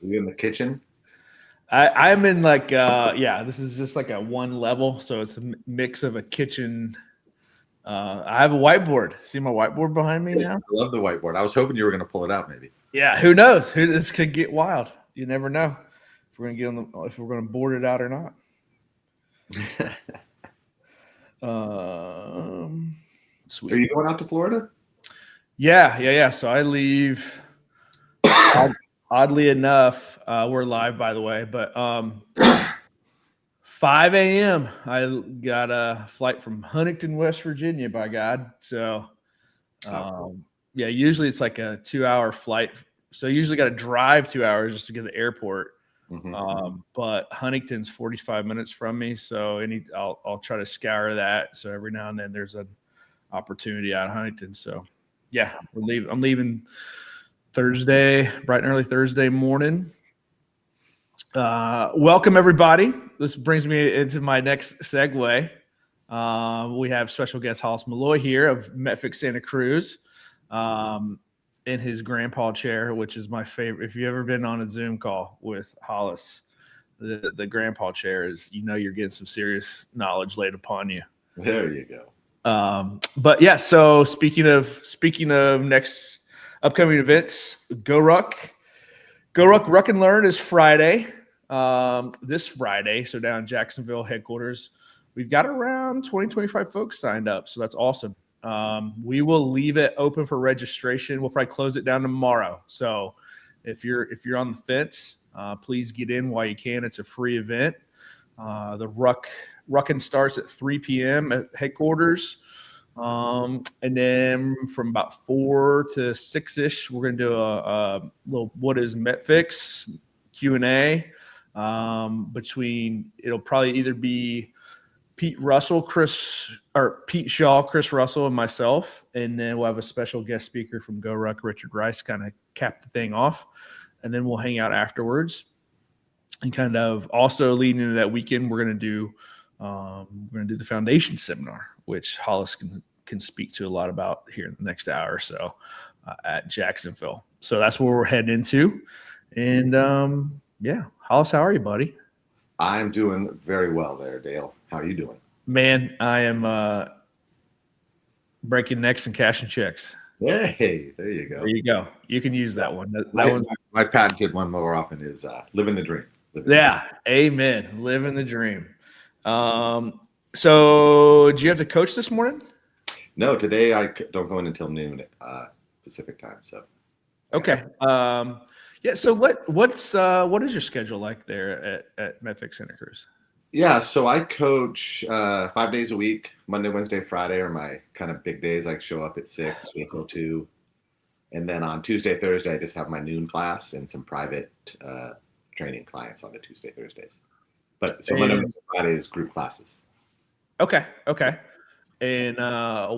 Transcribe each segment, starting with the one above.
You in the kitchen? I'm in like this is just like a one level, so it's a mix of a kitchen. I have a whiteboard. See my whiteboard behind me now? I love the whiteboard. I was hoping you were going to pull it out, maybe. Yeah, who knows? This could get wild. You never know if we're gonna get on if we're gonna board it out or not. Sweet. Are you going out to Florida? Yeah. So I leave. Oddly enough, we're live, by the way, but 5 a.m. I got a flight from Huntington, West Virginia, by God. So, usually it's like a 2-hour flight. So I usually got to drive 2 hours just to get to the airport. Mm-hmm. But Huntington's 45 minutes from me, so I'll try to scour that. So every now and then there's an opportunity out of Huntington. So yeah, I'm leaving Thursday, bright and early Thursday morning. Welcome everybody. This brings me into my next segue. We have special guest Hollis Molloy here of MetFix Santa Cruz. In his grandpa chair, which is my favorite. If you've ever been on a Zoom call with Hollis, the grandpa chair is, you're getting some serious knowledge laid upon you. There you go. But yeah, so speaking of next upcoming events, Go Ruck and Learn is Friday. This Friday, so down in Jacksonville headquarters, we've got around 20-25 folks signed up, so that's awesome. We will leave it open for registration. We'll probably close it down tomorrow. So if you're on the fence, please get in while you can. It's a free event. The Ruckin starts at 3 p.m. at headquarters. And then from about 4 to 6-ish, we're going to do a little what is MetFix Q&A. It'll probably either be Pete Shaw, Chris Russell, and myself. And then we'll have a special guest speaker from Go Ruck, Richard Rice, kind of cap the thing off. And then we'll hang out afterwards. And kind of also leading into that weekend, we're going to do the foundation seminar, which Hollis can speak to a lot about here in the next hour or so at Jacksonville. So that's where we're heading into. And Hollis, how are you, buddy? I'm doing very well there, Dale. How are you doing? Man, I am breaking necks and cashing checks. Hey, there you go. There you go. You can use that one. My patented one more often is living the dream. Amen. Living the dream. So do you have to coach this morning? No, today I don't go in until noon Pacific time. So okay. So what is your schedule like there at MetFix Santa Cruz? Yeah, so I coach 5 days a week. Monday, Wednesday, Friday are my kind of big days. I show up at 6 until 2. And then on Tuesday, Thursday, I just have my noon class and some private training clients on the Tuesday, Thursdays. But so Monday, Wednesday, Friday is group classes. Okay. And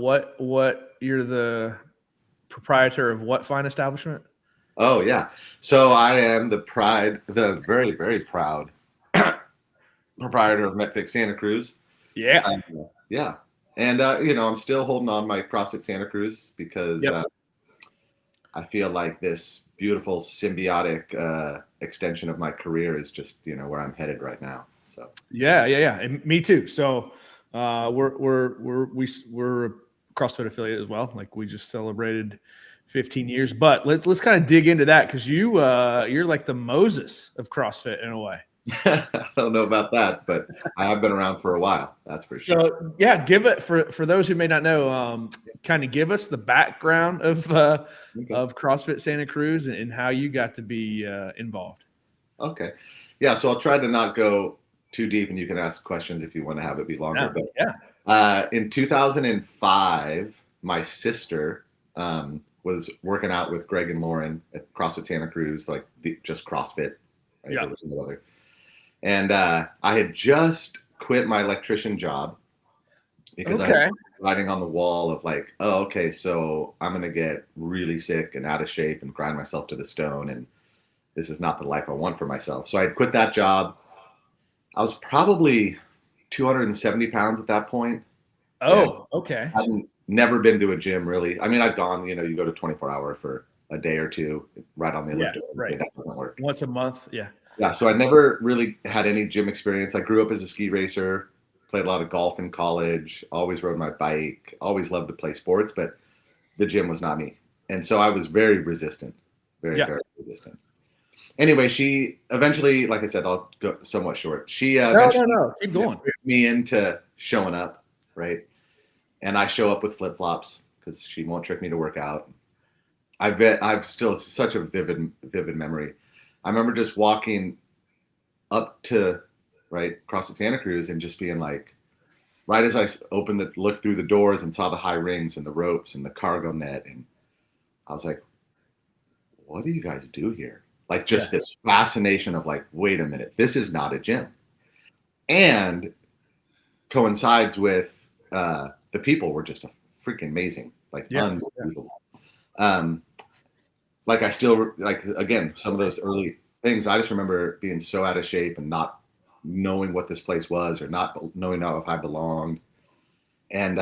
what you're the proprietor of what fine establishment? Oh yeah. So I am the very, very proud proprietor of MetFix Santa Cruz. Yeah. Yeah. And I'm still holding on my CrossFit Santa Cruz because I feel like this beautiful symbiotic extension of my career is just, where I'm headed right now. So yeah. And me too. So we're a CrossFit affiliate as well. Like we just celebrated 15 years, but let's kind of dig into that because you're like the Moses of CrossFit in a way. I don't know about that, but I have been around for a while. That's for sure. So yeah, give it for those who may not know, kind of give us the background of CrossFit Santa Cruz and how you got to be involved. Okay. Yeah. So I'll try to not go too deep and you can ask questions if you want to have it be longer. In 2005, my sister was working out with Greg and Lauren at CrossFit Santa Cruz, like just CrossFit. Right? Yeah. There was no other. And I had just quit my electrician job because I was writing on the wall of like, oh, okay, so I'm going to get really sick and out of shape and grind myself to the stone. And this is not the life I want for myself. So I had quit that job. I was probably 270 pounds at that point. Oh, okay. I'd never been to a gym really. I mean, I've gone, you go to 24 Hour for a day or two right on the elliptical. Right. That doesn't work. Once a month. Yeah. Yeah. So I never really had any gym experience. I grew up as a ski racer, played a lot of golf in college, always rode my bike, always loved to play sports, but the gym was not me. And so I was very resistant, very resistant. Anyway, she eventually, like I said, I'll go somewhat short. She eventually keep going. me into showing up, right? And I show up with flip flops because she won't trick me to work out. I've still such a vivid memory. I remember just walking up to across the Santa Cruz and just being like, right as I looked through the doors and saw the high rings and the ropes and the cargo net, and I was like, what do you guys do here? Like just this fascination of like, wait a minute, this is not a gym. And coincides with the people were just freaking amazing, like unbelievable. Like I still again, some of those early things, I just remember being so out of shape and not knowing what this place was or not knowing if I belonged. And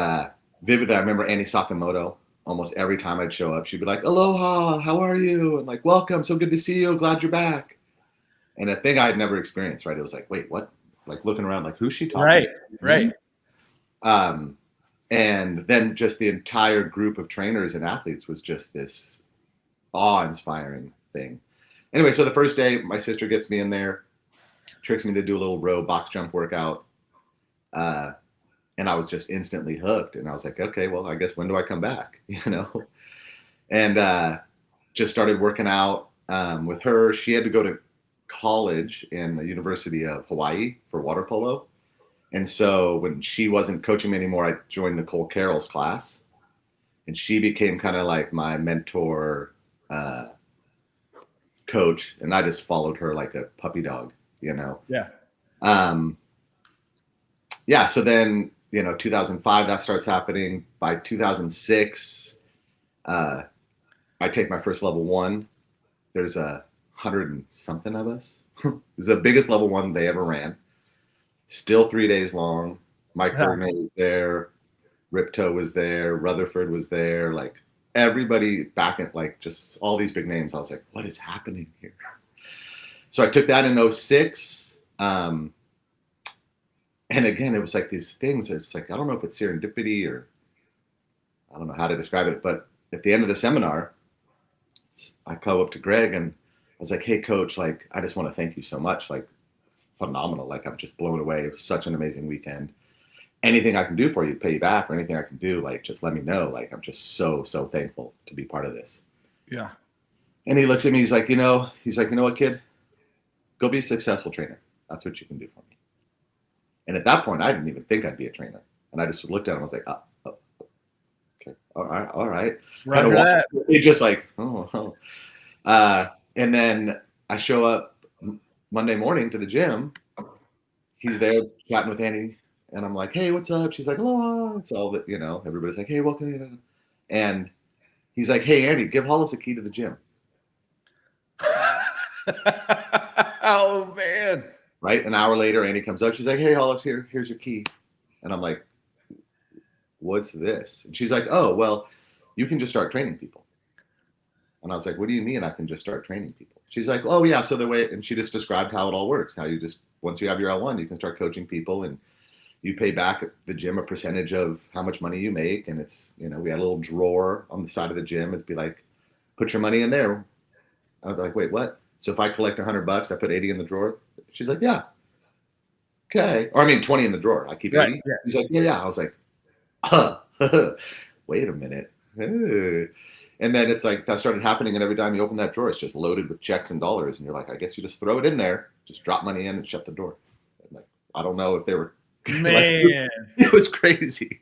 vividly, I remember Annie Sakamoto. Almost every time I'd show up, she'd be like, "Aloha, how are you?" And like, "Welcome, so good to see you. Glad you're back." And a thing I had never experienced, right? It was like, "Wait, what?" Like looking around, like, "Who's she talking to?" Right. And then just the entire group of trainers and athletes was just this awe-inspiring thing. Anyway, so the first day, my sister gets me in there, tricks me to do a little row box jump workout. And I was just instantly hooked. And I was like, okay, well, I guess when do I come back? And just started working out with her. She had to go to college in the University of Hawaii for water polo. And so when she wasn't coaching me anymore, I joined Nicole Carroll's class. And she became kind of like my mentor coach. And I just followed her like a puppy dog, Yeah. So then, 2005, that starts happening. By 2006, I take my first level one. There's 100 and something of us. It's the biggest level one they ever ran. Still 3 days long. Mike Bergman was there. Ripto was there. Rutherford was there. Like everybody back at just all these big names. I was like, what is happening here? So I took that in 2006. And again, it was like these things. It's like, I don't know if it's serendipity or I don't know how to describe it. But at the end of the seminar, I go up to Greg and I was like, hey, coach, I just want to thank you so much. Phenomenal. I'm just blown away. It was such an amazing weekend. Anything I can do for you, pay you back, or anything I can do, just let me know. I'm just so, so thankful to be part of this. Yeah. And he looks at me. He's like, you know what, kid? Go be a successful trainer. That's what you can do for me. And at that point, I didn't even think I'd be a trainer. And I just looked at him. I was like, oh okay. All right. Right. That. It's just like, oh. And then I show up Monday morning to the gym. He's there chatting with Annie. And I'm like, hey, what's up? She's like, hello. It's all that, everybody's like, hey, welcome. And he's like, hey, Andy, give Hollis a key to the gym. Oh, man. Right? An hour later, Annie comes up. She's like, hey, Hollis, here's your key. And I'm like, what's this? And she's like, oh, well, you can just start training people. And I was like, what do you mean I can just start training people? She's like, oh, yeah. So the way, and she just described how it all works. How you just, once you have your L1, you can start coaching people and you pay back the gym a percentage of how much money you make. And it's, we had a little drawer on the side of the gym. It'd be like, put your money in there. I was like, wait, what? So if I collect $100, I put 80 in the drawer. She's like, yeah. Okay. Or 20 in the drawer. I keep 80. Right, yeah. She's like, yeah. I was like, wait a minute. And then it's like, that started happening. And every time you open that drawer, it's just loaded with checks and dollars. And you're like, I guess you just throw it in there, just drop money in and shut the door. And I don't know if they were, man, it was crazy.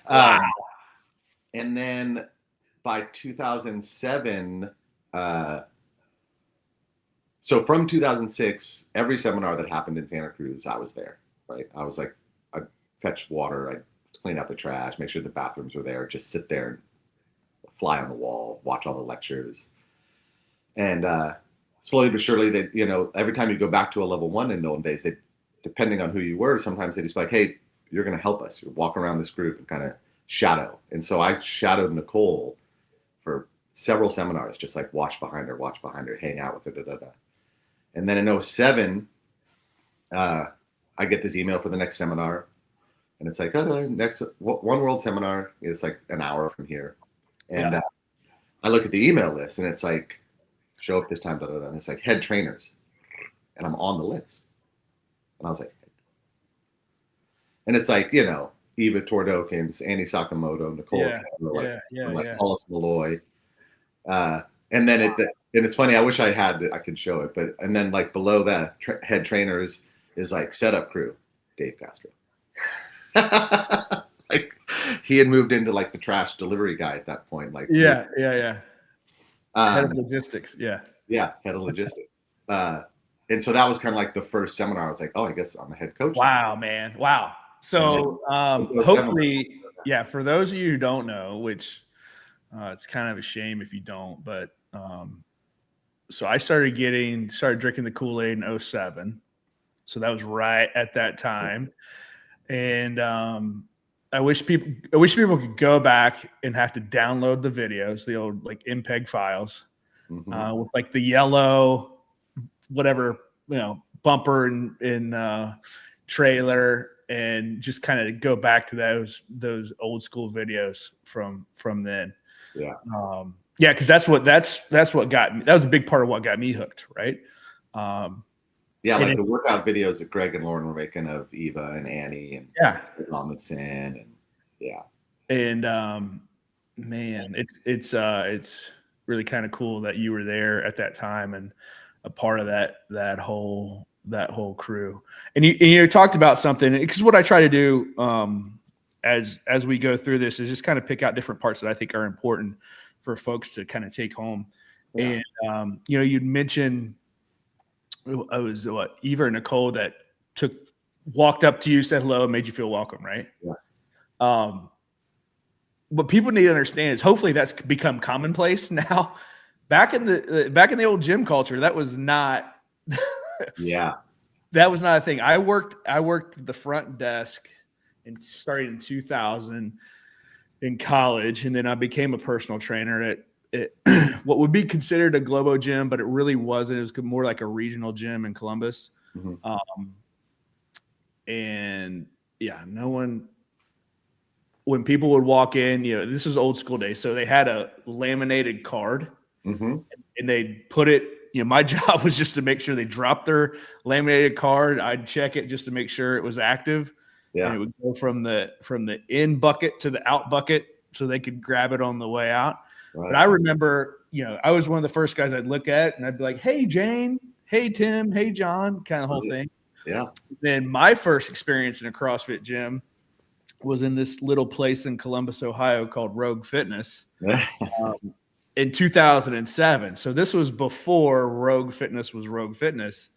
Wow. And then by 2007, so from 2006, every seminar that happened in Santa Cruz, I was there, right? I was like, I'd fetch water, I'd clean out the trash, make sure the bathrooms were there, just sit there and fly on the wall, watch all the lectures. And slowly but surely, every time you go back to a level one in those days, depending on who you were, sometimes they just like, hey, you're going to help us. You walk around this group and kind of shadow. And so I shadowed Nicole for several seminars, just like watch behind her, hang out with her, And then in 2007, I get this email for the next seminar, and it's like, oh, next One World seminar is like an hour from here. And I look at the email list, and it's like, show up this time, and it's like head trainers, and I'm on the list. And I was like, and it's like, Eva Tordokins, Annie Sakamoto, Nicole, Hollis, Molloy. And then and it's funny, I wish I could show it, and then like below that, head trainers is like setup crew, Dave Castro. Like he had moved into like the trash delivery guy at that point. Like head of logistics. Yeah, head of logistics. And so that was kind of like the first seminar. I was like, oh, I guess I'm a head coach. Wow, man. Wow. So hopefully, for those of you who don't know, which it's kind of a shame if you don't, but so I started drinking the Kool-Aid in 2007. So that was right at that time. And I wish people could go back and have to download the videos, the old like MPEG files, with like the yellow, whatever, bumper and trailer, and just kind of go back to those old school videos from then. Yeah. Because that's what got me. That was a big part of what got me hooked, right? Like the workout videos that Greg and Lauren were making of Eva and Annie and on the sin, and man, it's really kind of cool that you were there at that time and a part of that whole crew. And you talked about something, because what I try to do as we go through this is just kind of pick out different parts that I think are important for folks to kind of take home. And you'd mentioned it was Eva or Nicole that walked up to you, said hello, and made you feel welcome, right? Yeah. What people need to understand is hopefully that's become commonplace now. Back in the old gym culture, that was not. That was not a thing. I worked the front desk and started in 2000 in college, and then I became a personal trainer at what would be considered a Globo gym, but it really wasn't. It was more like a regional gym in Columbus. And no one, when people would walk in, this was old school days. So they had a laminated card and they'd put it, my job was just to make sure they dropped their laminated card. I'd check it just to make sure it was active. Yeah. And it would go from the in bucket to the out bucket so they could grab it on the way out. Right. But I remember, I was one of the first guys I'd look at and I'd be like, hey, Jane, hey, Tim, hey, John, kind of whole thing. Yeah. Then my first experience in a CrossFit gym was in this little place in Columbus, Ohio called Rogue Fitness in 2007. So this was before Rogue Fitness was Rogue Fitness.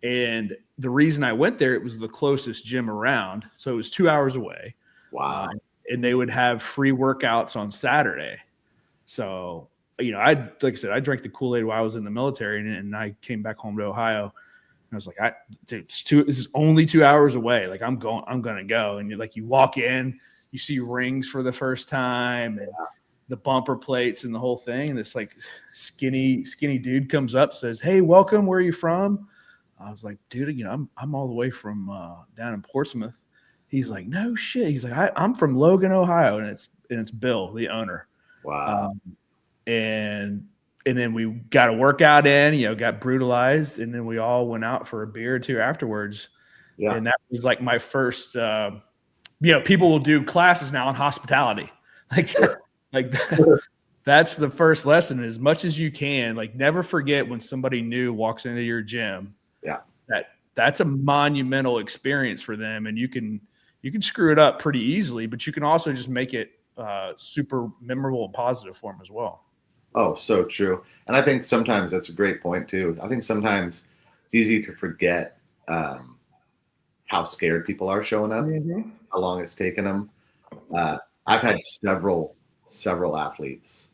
And the reason I went there, it was the closest gym around. So it was 2 hours away. Wow. And they would have free workouts on Saturday. So, like I said, I drank the Kool-Aid while I was in the military, and I came back home to Ohio. And I was like, this is only 2 hours away. Like I'm going to go. And you walk in, you see rings for the first time and the bumper plates and the whole thing. And this like skinny dude comes up, says, hey, welcome. Where are you from? I was like, dude, I'm all the way from down in Portsmouth. He's like, no shit. He's like, I'm from Logan, Ohio. And it's Bill, the owner. Wow. And then we got a workout in, got brutalized, and then we all went out for a beer or two afterwards. Yeah. And that was like my first, people will do classes now on hospitality. That's the first lesson. As much as you can, never forget when somebody new walks into your gym. Yeah. That's a monumental experience for them. And you can screw it up pretty easily, but you can also just make it super memorable and positive for them as well. Oh, so true. And I think sometimes that's a great point too. I think sometimes it's easy to forget how scared people are showing up, how long it's taken them. I've had several athletes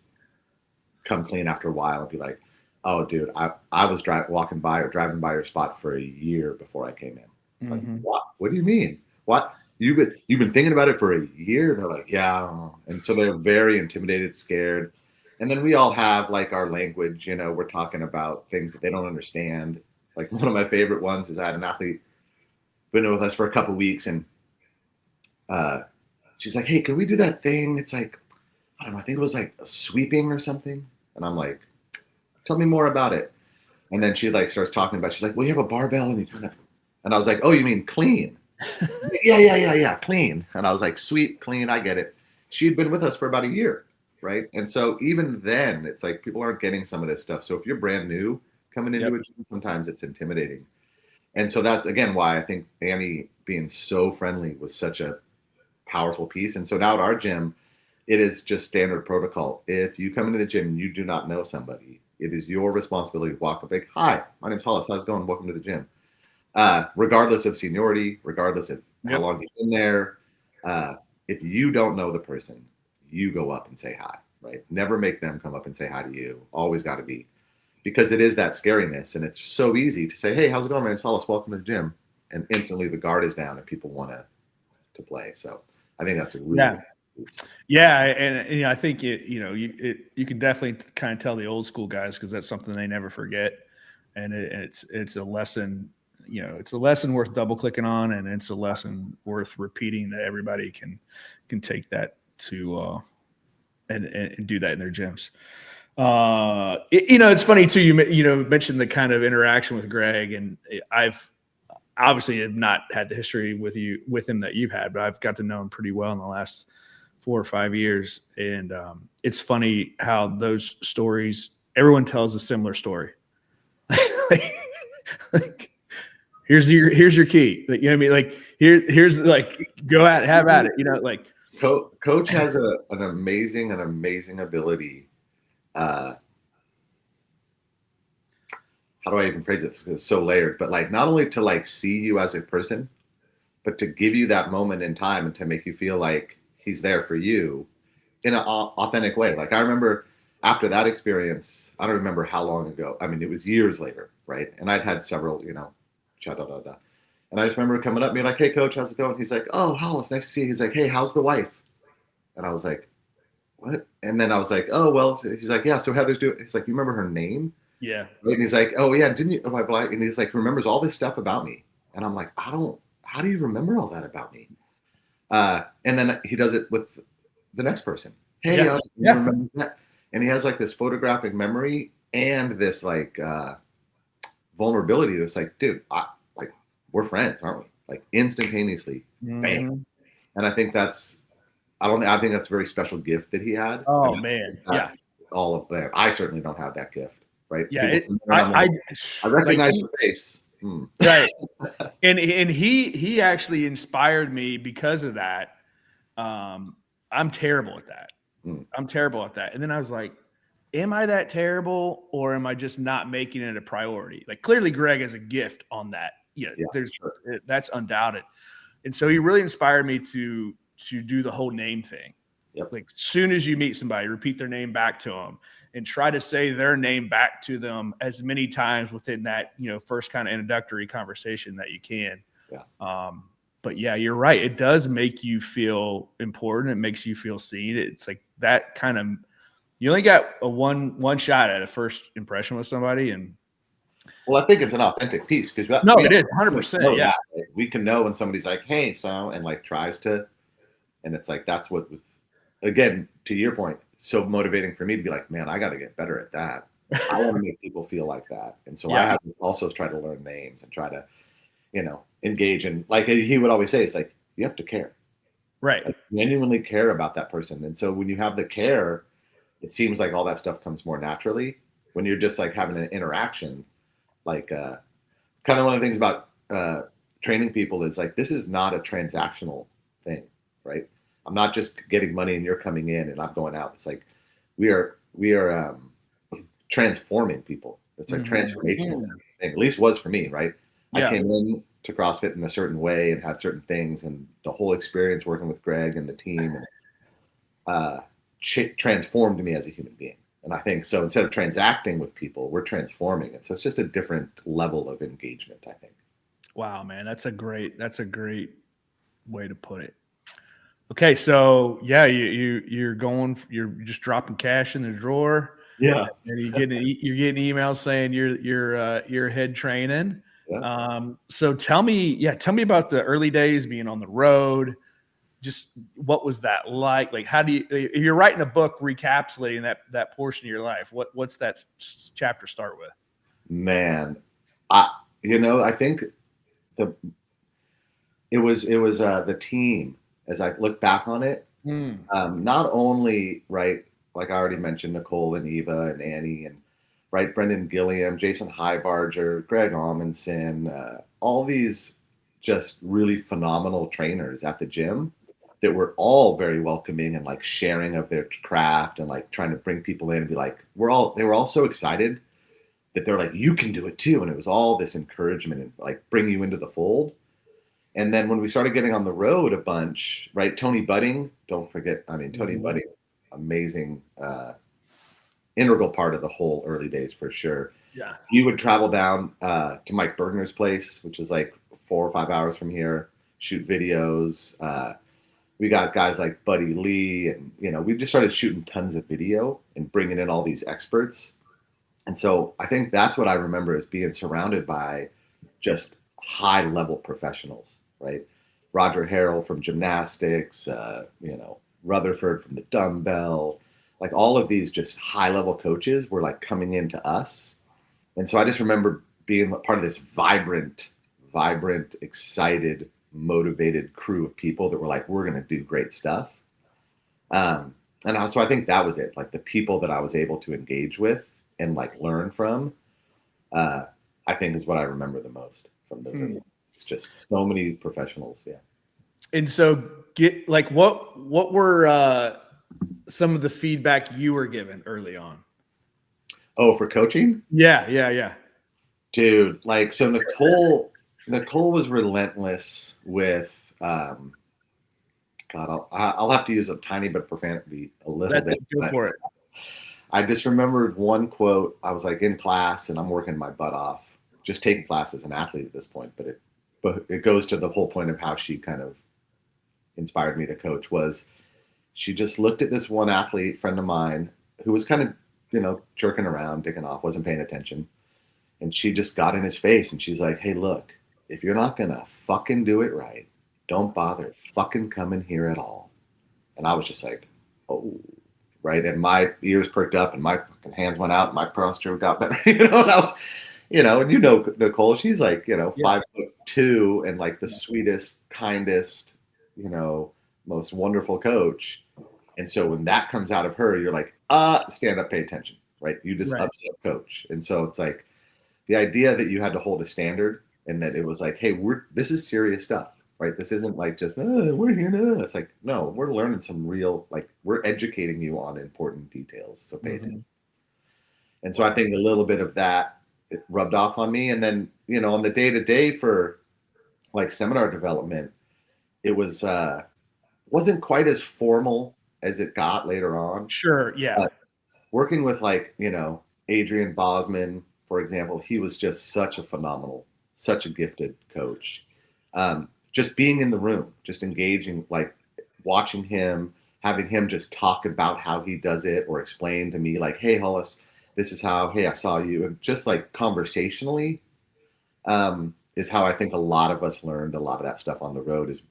come clean after a while and be like, oh, dude, I was driving by your spot for a year before I came in. Like, what? What do you mean? What? You've been thinking about it for a year? And they're like, yeah. And so they're very intimidated, scared. And then we all have like our language, we're talking about things that they don't understand. Like one of my favorite ones is I had an athlete been with us for a couple of weeks, and she's like, "Hey, can we do that thing? It's like, I don't know, I think it was like a sweeping or something." And I'm like, "Tell me more about it." And then she like starts talking about, she's like, "Well, you have a barbell and you kind of," and I was like, "Oh, you mean clean?" Yeah, clean. And I was like, "Sweet, clean, I get it." She'd been with us for about a year, right? And so even then, it's like people aren't getting some of this stuff. So if you're brand new coming into it, sometimes it's intimidating. And so that's again why I think Annie being so friendly was such a powerful piece. And so now at our gym, it is just standard protocol. If you come into the gym and you do not know somebody, it is your responsibility to walk up like, "Hi, my name's Hollis. How's it going? Welcome to the gym." Regardless of seniority, regardless of how long you've been there, if you don't know the person, you go up and say hi, right? Never make them come up and say hi to you. Always got to be, because it is that scariness, and it's so easy to say, "Hey, how's it going, man? Hollis, welcome to the gym," and instantly the guard is down and people want to play. So I think that's a really and I think you can definitely kind of tell the old school guys, because that's something they never forget, and it's a lesson. It's a lesson worth double clicking on, and it's a lesson worth repeating that everybody can take that to and do that in their gyms. It's funny too. You mentioned the kind of interaction with Greg, and I've obviously have not had the history with him that you've had, but I've got to know him pretty well in the last 4 or 5 years, and it's funny how those stories, everyone tells a similar story. like here's your key. Like, you know what I mean? Like here's like, go at it, have at it. Like Coach has an amazing ability. How do I even phrase it? It's so layered, but like not only to like see you as a person, but to give you that moment in time and to make you feel like he's there for you in an authentic way. Like I remember after that experience, I don't remember how long ago. I mean, it was years later, right? And I'd had several, and I just remember coming up and being like, "Hey, Coach, how's it going?" He's like, "Oh, Hollis, nice to see you." He's like, "Hey, how's the wife?" And I was like, "What?" And then I was like, "Oh, well," he's like, "Yeah, so Heather's doing," he's like, "You remember her name?" Yeah. Right? And he's like, "Oh, yeah, didn't you?" And he's like, remembers all this stuff about me. And I'm like, how do you remember all that about me? And then he does it with the next person. "Hey, you remember that?" And he has like this photographic memory and this like vulnerability that's like, "Dude, we're friends, aren't we?" Like instantaneously, bam. And I think that's I think that's a very special gift that he had. Oh man, yeah. All of that. I certainly don't have that gift, right? Yeah, I recognize your face. Right. And he actually inspired me because of that. I'm terrible at that. I'm terrible at that. And then I was like, am I that terrible, or am I just not making it a priority? Like clearly Greg has a gift on that. That's undoubted. And so he really inspired me to do the whole name thing. Yep. Like as soon as you meet somebody, repeat their name back to them and try to say their name back to them as many times within that, first kind of introductory conversation that you can. Yeah. But yeah, you're right. It does make you feel important. It makes you feel seen. It's like that kind of, you only got a one shot at a first impression with somebody. And well, I think it's an authentic piece because it is 100%. Yeah. That. We can know when somebody's like, "Hey," and like tries to, and it's like, that's what was, again, to your point, so motivating for me to be like, "Man, I got to get better at that." I want to make people feel like that. And so I have to also try to learn names and try to, engage in, like he would always say, it's like, you have to care. Right. Like, genuinely care about that person. And so when you have the care, it seems like all that stuff comes more naturally. When you're just like having an interaction, like kind of one of the things about training people is like, this is not a transactional thing, right? I'm not just getting money and you're coming in and I'm going out. It's like we are transforming people. It's like transformation. At least was for me, right? Yeah. I came in to CrossFit in a certain way and had certain things, and the whole experience working with Greg and the team transformed me as a human being. And I think so. Instead of transacting with people, we're transforming it. So it's just a different level of engagement, I think. Wow, man, that's a great way to put it. Okay, so yeah, you're just dropping cash in the drawer. Yeah. And you're getting emails saying you're head training. Yeah. So tell me about the early days being on the road. Just what was that like? Like, how do you're writing a book recapitulating that portion of your life? What's that chapter start with? Man, I think the it was the team. As I look back on it, not only right, like I already mentioned, Nicole and Eva and Annie and right, Brendan Gilliam, Jason Highbarger, Greg Amundsen, all these just really phenomenal trainers at the gym that were all very welcoming and like sharing of their craft and like trying to bring people in and be like, they were all so excited that they're like, you can do it too. And it was all this encouragement and like bring you into the fold. And then when we started getting on the road a bunch, right? Tony Budding, don't forget, Tony Budding, amazing, integral part of the whole early days for sure. Yeah. He would travel down to Mike Bergner's place, which was like 4 or 5 hours from here, shoot videos. We got guys like Buddy Lee, and we just started shooting tons of video and bringing in all these experts. And so I think that's what I remember as being surrounded by just high level professionals, right? Roger Harrell from gymnastics, Rutherford from the dumbbell, like all of these just high level coaches were like coming into us. And so I just remember being part of this vibrant, excited, motivated crew of people that were like, we're going to do great stuff. So I think that was it. Like the people that I was able to engage with and like learn from, I think is what I remember the most from those. It's just so many professionals. Yeah. And so what were some of the feedback you were given early on? Oh, for coaching? Yeah. Dude, like, so Nicole was relentless with, God, I'll have to use a tiny bit of profanity a little bit. Go for it. I just remembered one quote. I was like in class and I'm working my butt off, just taking classes as an athlete at this point. But it goes to the whole point of how she kind of inspired me to coach. Was she just looked at this one athlete friend of mine who was kind of, jerking around, dicking off, wasn't paying attention. And she just got in his face and she's like, hey, look, if you're not going to fucking do it right, don't bother fucking coming here at all. And I was just like, oh, right. And my ears perked up and my fucking hands went out and my posture got better. And I was, and Nicole, she's like, 5'2" and like the sweetest, kindest, most wonderful coach. And so when that comes out of her, you're like, stand up, pay attention, right? You just upset coach. And so it's like the idea that you had to hold a standard and that it was like, hey, this is serious stuff, right? This isn't like just, we're here now. It's like, no, we're learning some real, like we're educating you on important details. So pay attention. And so I think a little bit of that, it rubbed off on me. And then, on the day-to-day for like seminar development, it was, wasn't quite as formal as it got later on. Sure. Yeah. But working with like, Adrian Bosman, for example, he was just such a gifted coach. Just being in the room, just engaging, like watching him, having him just talk about how he does it or explain to me like, hey, Hollis, this is how, hey, I saw you. And just like conversationally is how I think a lot of us learned a lot of that stuff on the road is,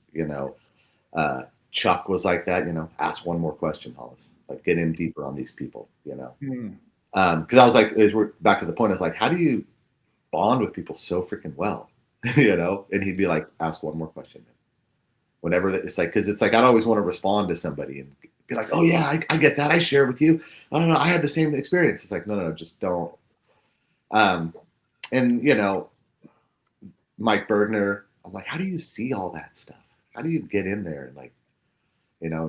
Chuck was like that, ask one more question, Hollis, like get in deeper on these people, because I was like, we're back to the point of like, how do you bond with people so freaking well, and he'd be like, ask one more question. Whenever it's like, cause it's like, I'd always want to respond to somebody and be like, oh yeah, I get that. I share with you. I don't know. I had the same experience. It's like, no, just don't. And Mike Bergner, I'm like, how do you see all that stuff? How do you get in there and like,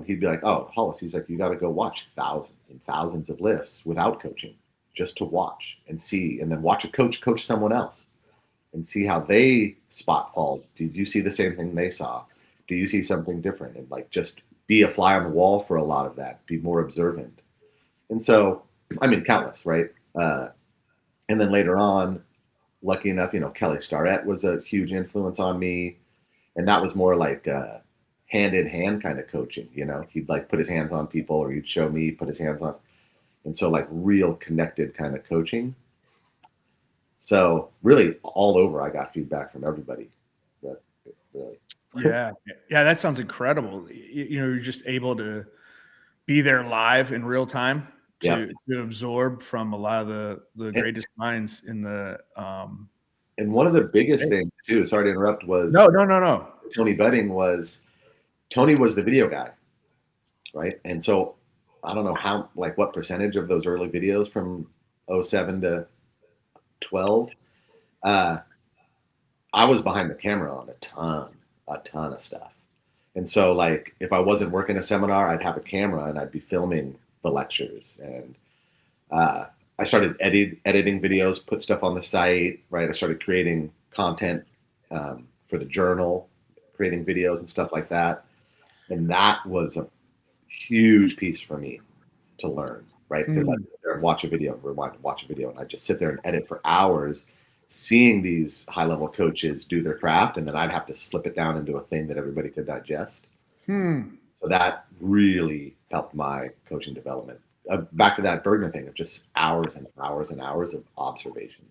he'd be like, oh, Hollis, he's like, you got to go watch thousands and thousands of lifts without coaching just to watch and see, and then watch a coach someone else and see how they spot falls. Did you see the same thing they saw? Do you see something different? And like, just be a fly on the wall for a lot of that, be more observant. And so, countless, right? And then later on, lucky enough, Kelly Starrett was a huge influence on me. And that was more like, hand in hand kind of coaching. He'd like put his hands on people, or he'd show me, put his hands on. And so like real connected kind of coaching. So really all over, I got feedback from everybody. But really. Yeah. That sounds incredible. You're just able to be there live in real time to absorb from a lot of the greatest minds in the. And one of the biggest things too, sorry to interrupt, was no. Tony Betting Tony was the video guy, right? And so I don't know what percentage of those early videos from 07 to 12, I was behind the camera on a ton of stuff. And so like, if I wasn't working a seminar, I'd have a camera and I'd be filming the lectures. And I started editing videos, put stuff on the site, right? I started creating content for the journal, creating videos and stuff like that. And that was a huge piece for me to learn, right? Because I'd sit there and watch a video, rewind and watch a video, and I'd just sit there and edit for hours, seeing these high-level coaches do their craft, and then I'd have to slip it down into a thing that everybody could digest. So that really helped my coaching development. Back to that Bergner thing of just hours and hours and hours of observation.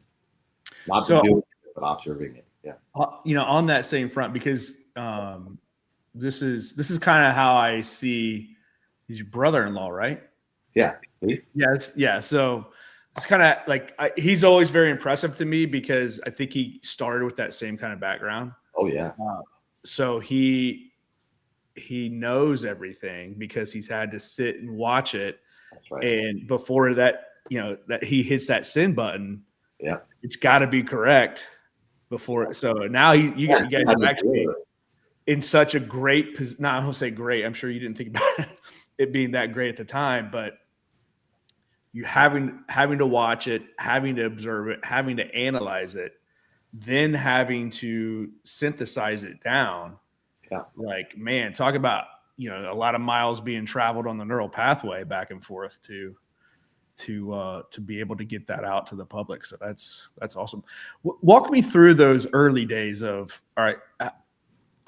Not to do it, but observing it. Yeah. On that same front, because this is kind of how I see he's your brother-in-law, right? Yeah. Yeah. So it's kind of like he's always very impressive to me because I think he started with that same kind of background. Oh yeah. So he knows everything because he's had to sit and watch it. That's right. And before that, that he hits that send button, it's got to be correct before. So now you guys are actually in such a great position. Not I don't say great. I'm sure you didn't think about it being that great at the time, but you having to watch it, having to observe it, having to analyze it, then having to synthesize it down. Yeah. Like, man, talk about, a lot of miles being traveled on the neural pathway back and forth to be able to get that out to the public. So that's awesome. Walk me through those early days of, all right,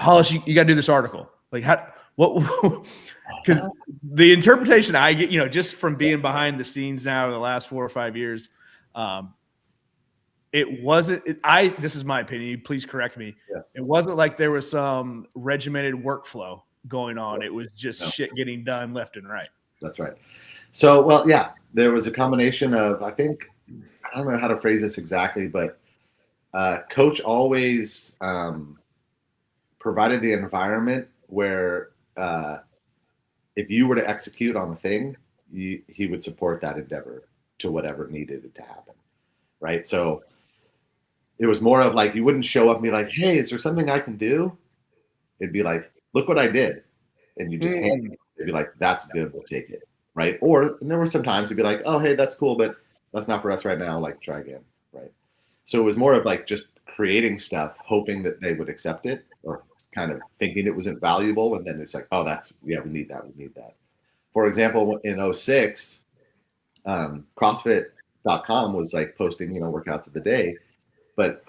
Hollis, you got to do this article. Like because the interpretation I get, just from being behind the scenes now in the last 4 or 5 years, it wasn't, this is my opinion, please correct me. Yeah. It wasn't like there was some regimented workflow going on. It was just shit getting done left and right. That's right. So, well, yeah, there was a combination of, I don't know how to phrase this exactly, but coach always provided the environment where if you were to execute on the thing, he would support that endeavor to whatever needed it to happen, right? So it was more of like, you wouldn't show up and be like, hey, is there something I can do? It'd be like, look what I did. And you just hand it. It'd be like, that's good, we'll take it, right? And there were some times it'd be like, oh, hey, that's cool, but that's not for us right now, like try again, right? So it was more of like just creating stuff, hoping that they would accept it, or kind of thinking it wasn't valuable, and then it's like, oh, we need that. For example, in 06, CrossFit.com was like posting, workouts of the day, but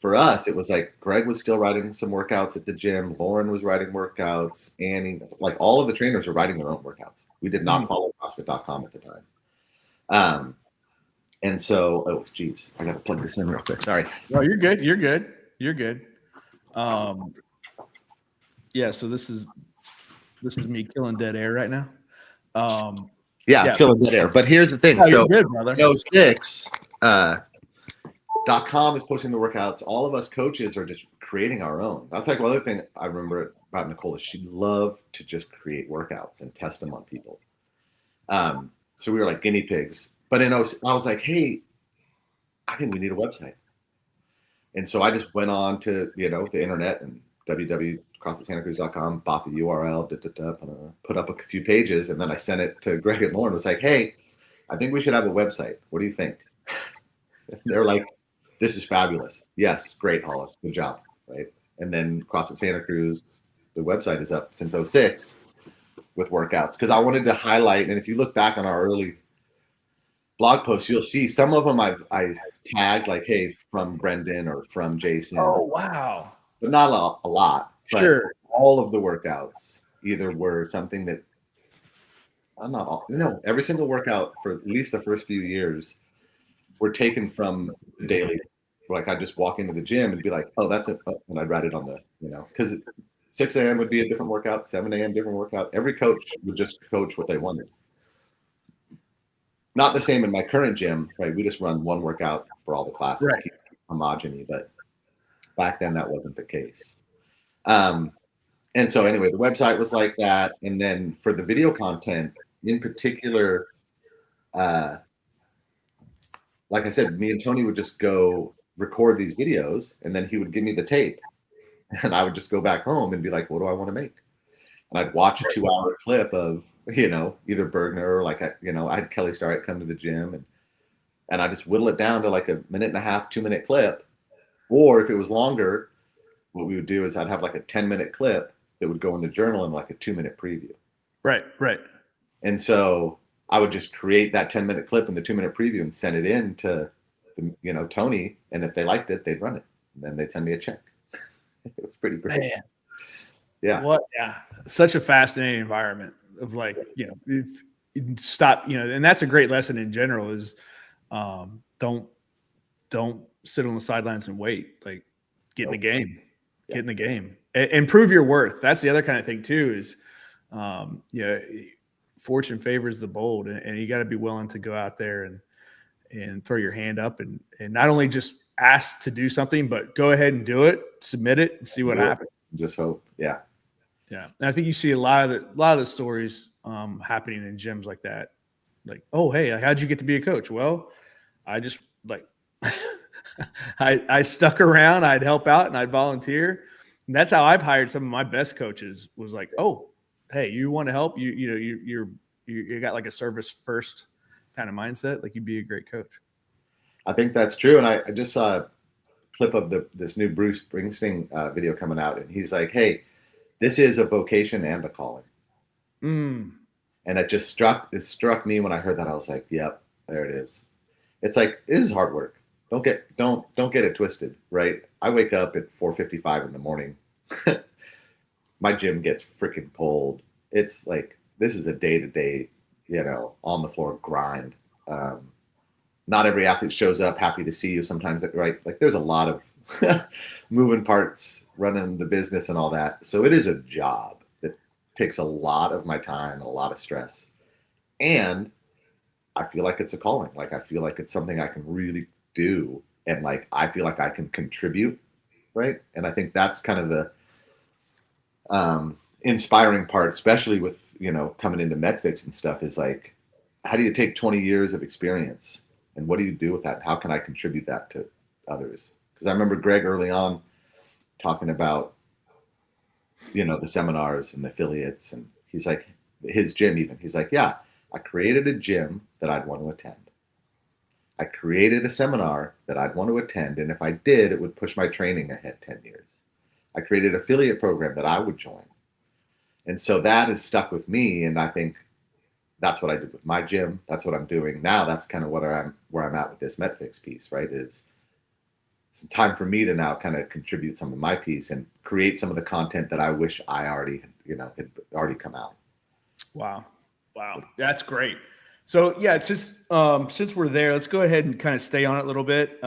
for us, it was like Greg was still writing some workouts at the gym, Lauren was writing workouts, Annie, like all of the trainers were writing their own workouts. We did not follow CrossFit.com at the time. And so, oh geez, I gotta plug this in real quick. Sorry. No, you're good. Yeah, so this is me killing dead air right now. Yeah, killing dead air. But here's the thing. Oh, you're good, brother. 06, .com is posting the workouts. All of us coaches are just creating our own. That's like one other thing I remember about Nicole is she loved to just create workouts and test them on people. So we were like guinea pigs. But I was like, hey, I think we need a website. And so I just went on to, the internet and www.crossfitsantacruz.com, bought the URL, put up a few pages, and then I sent it to Greg and Lauren. It was like, hey, I think we should have a website. What do you think? They're like, this is fabulous. Yes, great, Hollis. Good job, right? And then CrossFit Santa Cruz, the website is up since 06 with workouts. Because I wanted to highlight, and if you look back on our early blog posts, you'll see some of them I tagged like, hey, from Brendan or from Jason. Oh, wow. But not a lot. But all of the workouts either were something that every single workout for at least the first few years were taken from Daley. Like I'd just walk into the gym and be like, oh, that's it. Oh, and I'd write it on the, because 6 a.m. would be a different workout, 7 a.m. different workout. Every coach would just coach what they wanted. Not the same in my current gym, right? We just run one workout for all the classes, keep homogeny, but back then that wasn't the case. And so anyway, the website was like that. And then for the video content in particular, like I said, me and Tony would just go record these videos and then he would give me the tape and I would just go back home and be like, what do I want to make? And I'd watch a 2-hour clip of, either Bergner or like, I had Kelly Starrett come to the gym and I just whittle it down to like a 1.5-minute, 2-minute clip. Or if it was longer, what we would do is I'd have like a 10-minute clip that would go in the journal and like a 2-minute preview. Right. And so I would just create that 10-minute clip in the 2-minute preview and send it in to, Tony. And if they liked it, they'd run it. And then they'd send me a check. It was pretty great. Man. Yeah. Yeah. Such a fascinating environment of like, stop, and that's a great lesson in general is don't sit on the sidelines and wait. Like get in the game. Get in the game and prove your worth. That's the other kind of thing too is, fortune favors the bold and you got to be willing to go out there and throw your hand up and not only just ask to do something, but go ahead and do it, submit it and see what happens. Just hope. Yeah. Yeah. And I think you see a lot of the stories happening in gyms like that. Like, oh, hey, how'd you get to be a coach? Well, I just like, I stuck around, I'd help out and I'd volunteer. And that's how I've hired some of my best coaches was like, oh, hey, you want to help? You got like a service first kind of mindset. Like you'd be a great coach. I think that's true. And I just saw a clip of this new Bruce Springsteen video coming out. And he's like, hey, this is a vocation and a calling. And it struck me when I heard that. I was like, yep, there it is. It's like, this is hard work. Don't get it twisted, right? I wake up at 4:55 in the morning. My gym gets freaking pulled. It's like, this is a day-to-day, on the floor grind. Not every athlete shows up happy to see you sometimes, right? Like there's a lot of moving parts running the business and all that. So it is a job that takes a lot of my time, a lot of stress. And I feel like it's a calling. Like I feel like it's something I can really do. And like, I feel like I can contribute. Right. And I think that's kind of the inspiring part, especially with, coming into MetFix and stuff is like, how do you take 20 years of experience and what do you do with that? How can I contribute that to others? Because I remember Greg early on talking about, the seminars and the affiliates. And he's like, his gym even, he's like, yeah, I created a gym that I'd want to attend. I created a seminar that I'd want to attend. And if I did, it would push my training ahead 10 years. I created an affiliate program that I would join. And so that has stuck with me. And I think that's what I did with my gym. That's what I'm doing now. That's kind of where I'm at with this MetFix piece, right? Is it's time for me to now kind of contribute some of my piece and create some of the content that I wish I already had already come out. Wow. That's great. So yeah, it's just since we're there, let's go ahead and kind of stay on it a little bit.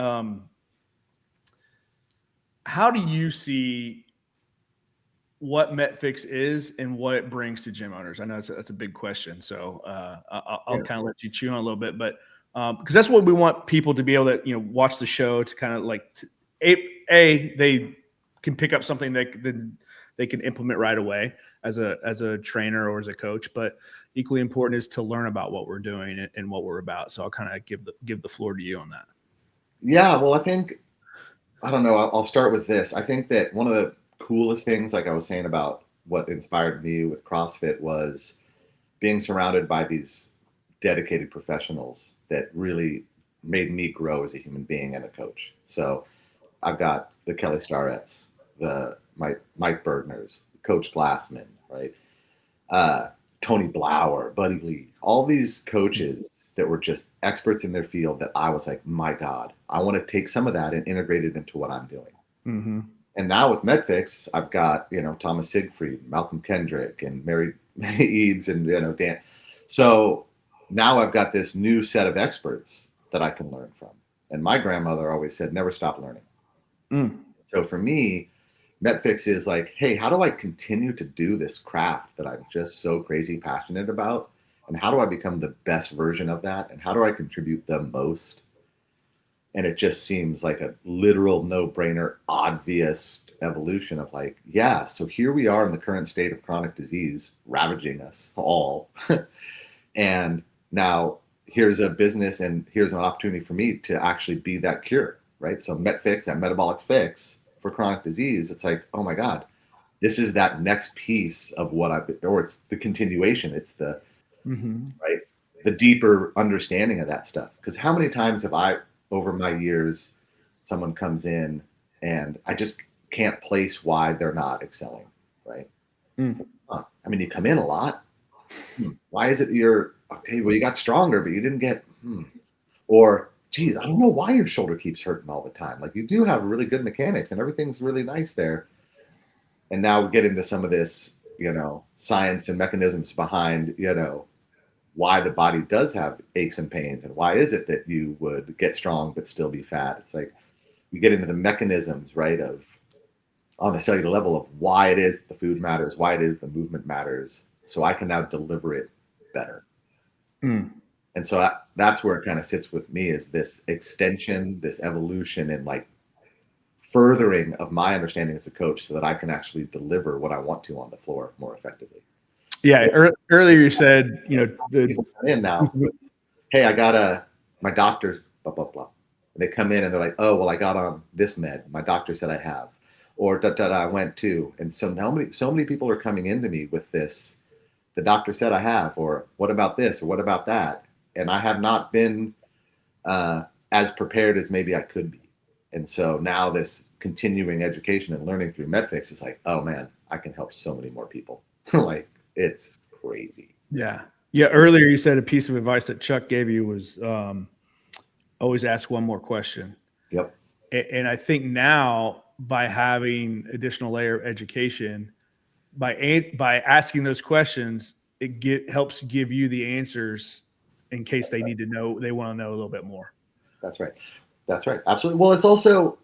How do you see what MetFix is and what it brings to gym owners? I know that's a big question, so I'll kind of let you chew on a little bit, but because that's what we want people to be able to watch the show to kind of like they can pick up something that they can implement right away as a trainer or as a coach, but equally important is to learn about what we're doing and what we're about. So I'll kind of give the floor to you on that. Yeah, well, I don't know. I'll start with this. I think that one of the coolest things, like I was saying about what inspired me with CrossFit, was being surrounded by these dedicated professionals that really made me grow as a human being and a coach. So I've got the Kelly Starretts, the Mike Bergners, Coach Glassman, right? Tony Blauer, Buddy Lee, all these coaches that were just experts in their field that I was like, my God, I want to take some of that and integrate it into what I'm doing. Mm-hmm. And now with MetFix, I've got, Thomas Siegfried, Malcolm Kendrick, and Mary Eads, and, Dan. So now I've got this new set of experts that I can learn from. And my grandmother always said, never stop learning. So for me, MetFix is like, hey, how do I continue to do this craft that I'm just so crazy passionate about? And how do I become the best version of that? And how do I contribute the most? And it just seems like a literal no-brainer, obvious evolution of like, yeah, so here we are in the current state of chronic disease ravaging us all. And now here's a business and here's an opportunity for me to actually be that cure, right? So MetFix, that metabolic fix for chronic disease, it's like, oh my God, this is that next piece of what or it's the continuation. It's the, right, the deeper understanding of that stuff. Because how many times have I, over my years, someone comes in and I just can't place why they're not excelling, right? I mean, you come in a lot. Why is it you're, okay, well, you got stronger, but you didn't get, or, geez, I don't know why your shoulder keeps hurting all the time. Like, you do have really good mechanics and everything's really nice there. And now we get into some of this, science and mechanisms behind, why the body does have aches and pains, and why is it that you would get strong but still be fat. It's like you get into the mechanisms, right, of on the cellular level of why it is the food matters, why it is the movement matters, so I can now deliver it better. And so that's where it kind of sits with me, is this extension, this evolution, and like furthering of my understanding as a coach so that I can actually deliver what I want to on the floor more effectively. Yeah. Earlier you said, people come in now, hey, I got my doctor's blah, blah, blah. And they come in and they're like, oh, well, I got on this med. My doctor said I have, or I went to. And so now so many people are coming into me with this, the doctor said I have, or what about this, or what about that? And I have not been as prepared as maybe I could be. And so now this continuing education and learning through MetFix is like, oh man, I can help so many more people. Like, it's crazy. Yeah. Earlier you said a piece of advice that Chuck gave you was always ask one more question. Yep. And I think now, by having additional layer of education, by asking those questions, it helps give you the answers in case they need to know, they want to know a little bit more. That's right. Absolutely. Well, it's also,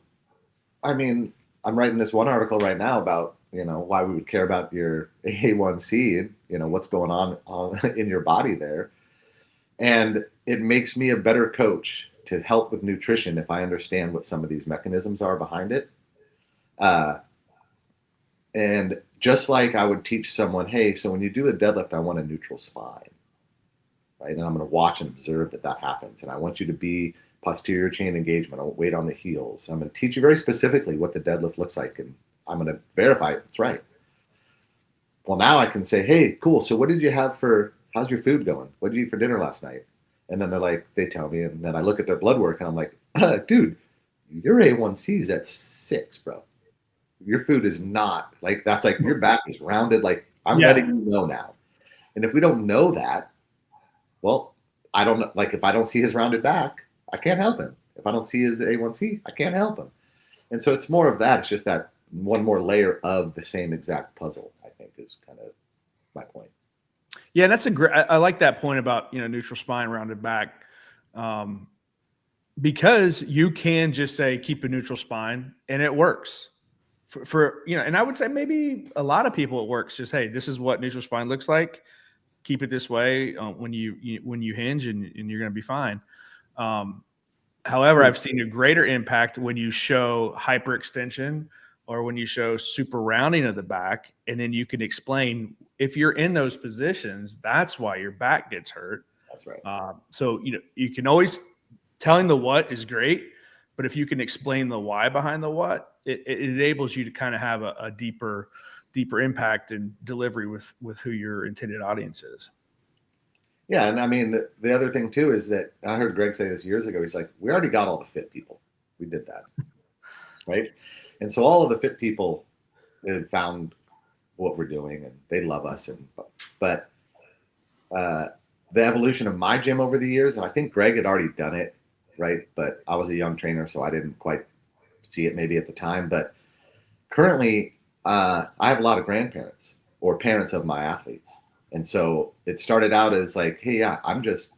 I mean, I'm writing this one article right now about, why we would care about your A1C and, what's going on in your body there. And it makes me a better coach to help with nutrition if I understand what some of these mechanisms are behind it. And just like I would teach someone, hey, so when you do a deadlift, I want a neutral spine, right? And I'm going to watch and observe that happens. And I want you to be posterior chain engagement. I want weight on the heels. I'm going to teach you very specifically what the deadlift looks like, and I'm going to verify it's right. Well, now I can say, hey, cool. So what did you have how's your food going? What did you eat for dinner last night? And then they tell me, and then I look at their blood work and I'm like, dude, your A1C is at 6, bro. Your food is not like, that's like your back is rounded. Like, I'm letting you know now. And if we don't know that, well, I don't know. Like, if I don't see his rounded back, I can't help him. If I don't see his A1C, I can't help him. And so it's more of that. It's just that one more layer of the same exact puzzle, I think, is kind of my point. Yeah, that's I like that point about, neutral spine, rounded back, because you can just say, keep a neutral spine, and it works for and I would say maybe a lot of people it works. Just, hey, this is what neutral spine looks like. Keep it this way when you hinge, and you're going to be fine. However, I've seen a greater impact when you show hyperextension or when you show super rounding of the back, and then you can explain, if you're in those positions, that's why your back gets hurt. That's right. So, you can always, telling the what is great, but if you can explain the why behind the what, it enables you to kind of have a deeper impact and delivery with who your intended audience is. Yeah. And I mean, the other thing too, is that I heard Greg say this years ago. He's like, we already got all the fit people. We did that. Right. And so all of the fit people have found what we're doing and they love us. But the evolution of my gym over the years, and I think Greg had already done it, right? But I was a young trainer, so I didn't quite see it maybe at the time. But currently, I have a lot of grandparents or parents of my athletes. And so it started out as like, hey, yeah, I'm just,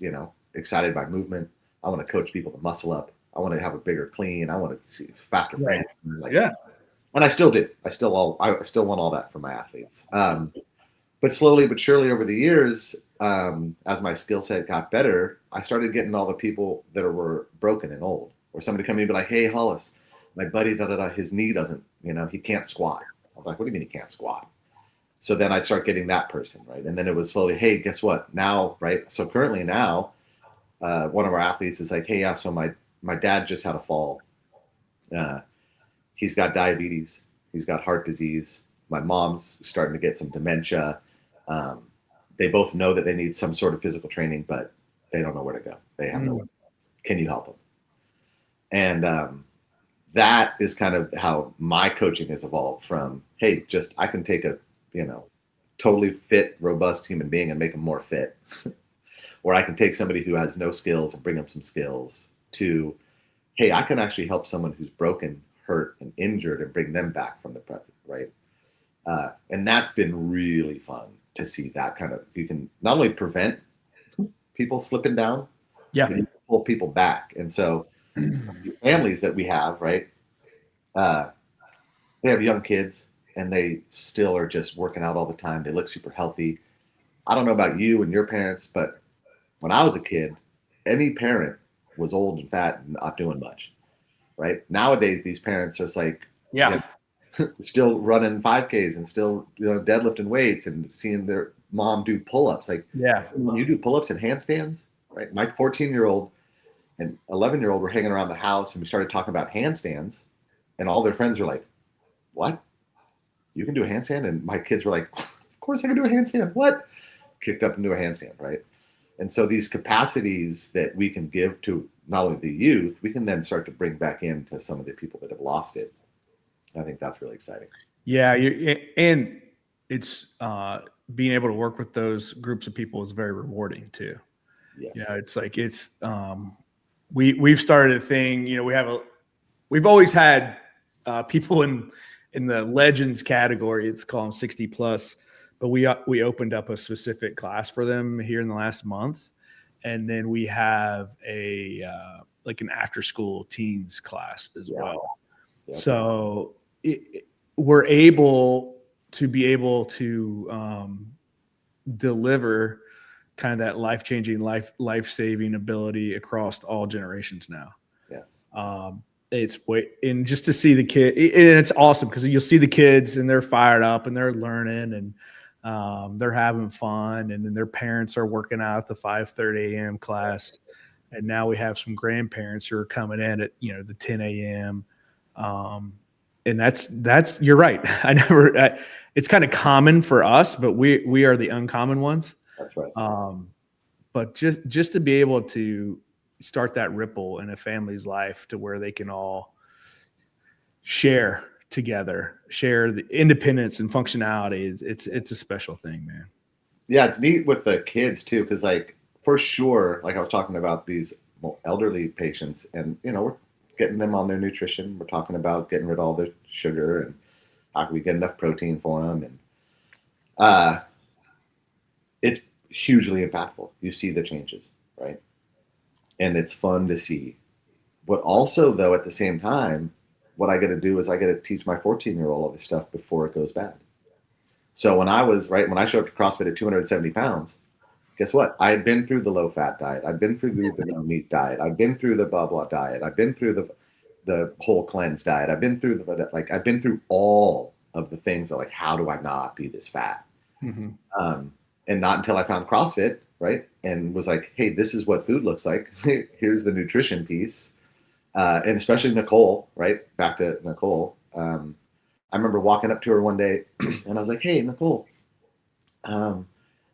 excited by movement. I want to coach people to muscle up. I want to have a bigger clean. I want to see faster Right. frames. Like, Yeah. and I still do. I still want all that for my athletes. But slowly but surely over the years, as my skill set got better, I started getting all the people that were broken and old, or somebody come in and be like, hey, Hollis, my buddy, his knee doesn't, he can't squat. I'm like, what do you mean he can't squat? So then I'd start getting that person, right? And then it was slowly, hey, guess what? Now, right? So currently now, one of our athletes is like, hey, yeah, so my dad just had a fall. He's got diabetes. He's got heart disease. My mom's starting to get some dementia. They both know that they need some sort of physical training, but they don't know where to go. They have nowhere to go. Can you help them? And that is kind of how my coaching has evolved from, hey, just I can take a, totally fit, robust human being and make them more fit. Or I can take somebody who has no skills and bring them some skills to, hey, I can actually help someone who's broken, hurt, and injured and bring them back from the present, right? And that's been really fun to see that kind of, you can not only prevent people slipping down, yeah, you can pull people back. And so the families that we have, right, they have young kids and they still are just working out all the time. They look super healthy. I don't know about you and your parents, but when I was a kid, any parent was old and fat and not doing much, right? Nowadays, these parents are just like, still running 5Ks and still deadlifting weights and seeing their mom do pull-ups. Like, when you do pull-ups and handstands, right? My 14-year-old and 11-year-old were hanging around the house and we started talking about handstands, and all their friends were like, what? You can do a handstand? And my kids were like, of course I can do a handstand. What? Kicked up into a handstand, right? And so these capacities that we can give to not only the youth, we can then start to bring back into some of the people that have lost it. I think that's really exciting. Yeah, and it's being able to work with those groups of people is very rewarding too. Yes. It's like we've started a thing. We've always had people in the legends category. It's called 60 plus, but we opened up a specific class for them here in the last month, and then we have a like an after school teens class as well. Yeah. So we're able to deliver kind of that life-changing, life-saving ability across all generations now. Yeah. And just to see the kid, and it's awesome because you'll see the kids and they're fired up and they're learning and they're having fun, and then their parents are working out at the 5:30 a.m. class. And now we have some grandparents who are coming in at, the 10 a.m. And that's, you're right. It's kind of common for us, but we are the uncommon ones. That's right. But just to be able to start that ripple in a family's life to where they can all share together, share the independence and functionality. It's a special thing, man. Yeah. It's neat with the kids too. Cause like, for sure, like I was talking about these elderly patients and, we're getting them on their nutrition. We're talking about getting rid of all the sugar and how can we get enough protein for them. And it's hugely impactful. You see the changes, right? And it's fun to see. But also, though, at the same time, what I got to do is I got to teach my 14-year-old all this stuff before it goes bad. So when I showed up to CrossFit at 270 pounds, guess what? I had been through the low-fat diet. I've been through the no-meat diet. I've been through the blah blah diet. I've been through the whole cleanse diet. I've been through I've been through all of the things that how do I not be this fat? Mm-hmm. And not until I found CrossFit, right? And was like, hey, this is what food looks like. Here's the nutrition piece. And especially Nicole, right? Back to Nicole. I remember walking up to her one day and I was like, hey, Nicole, I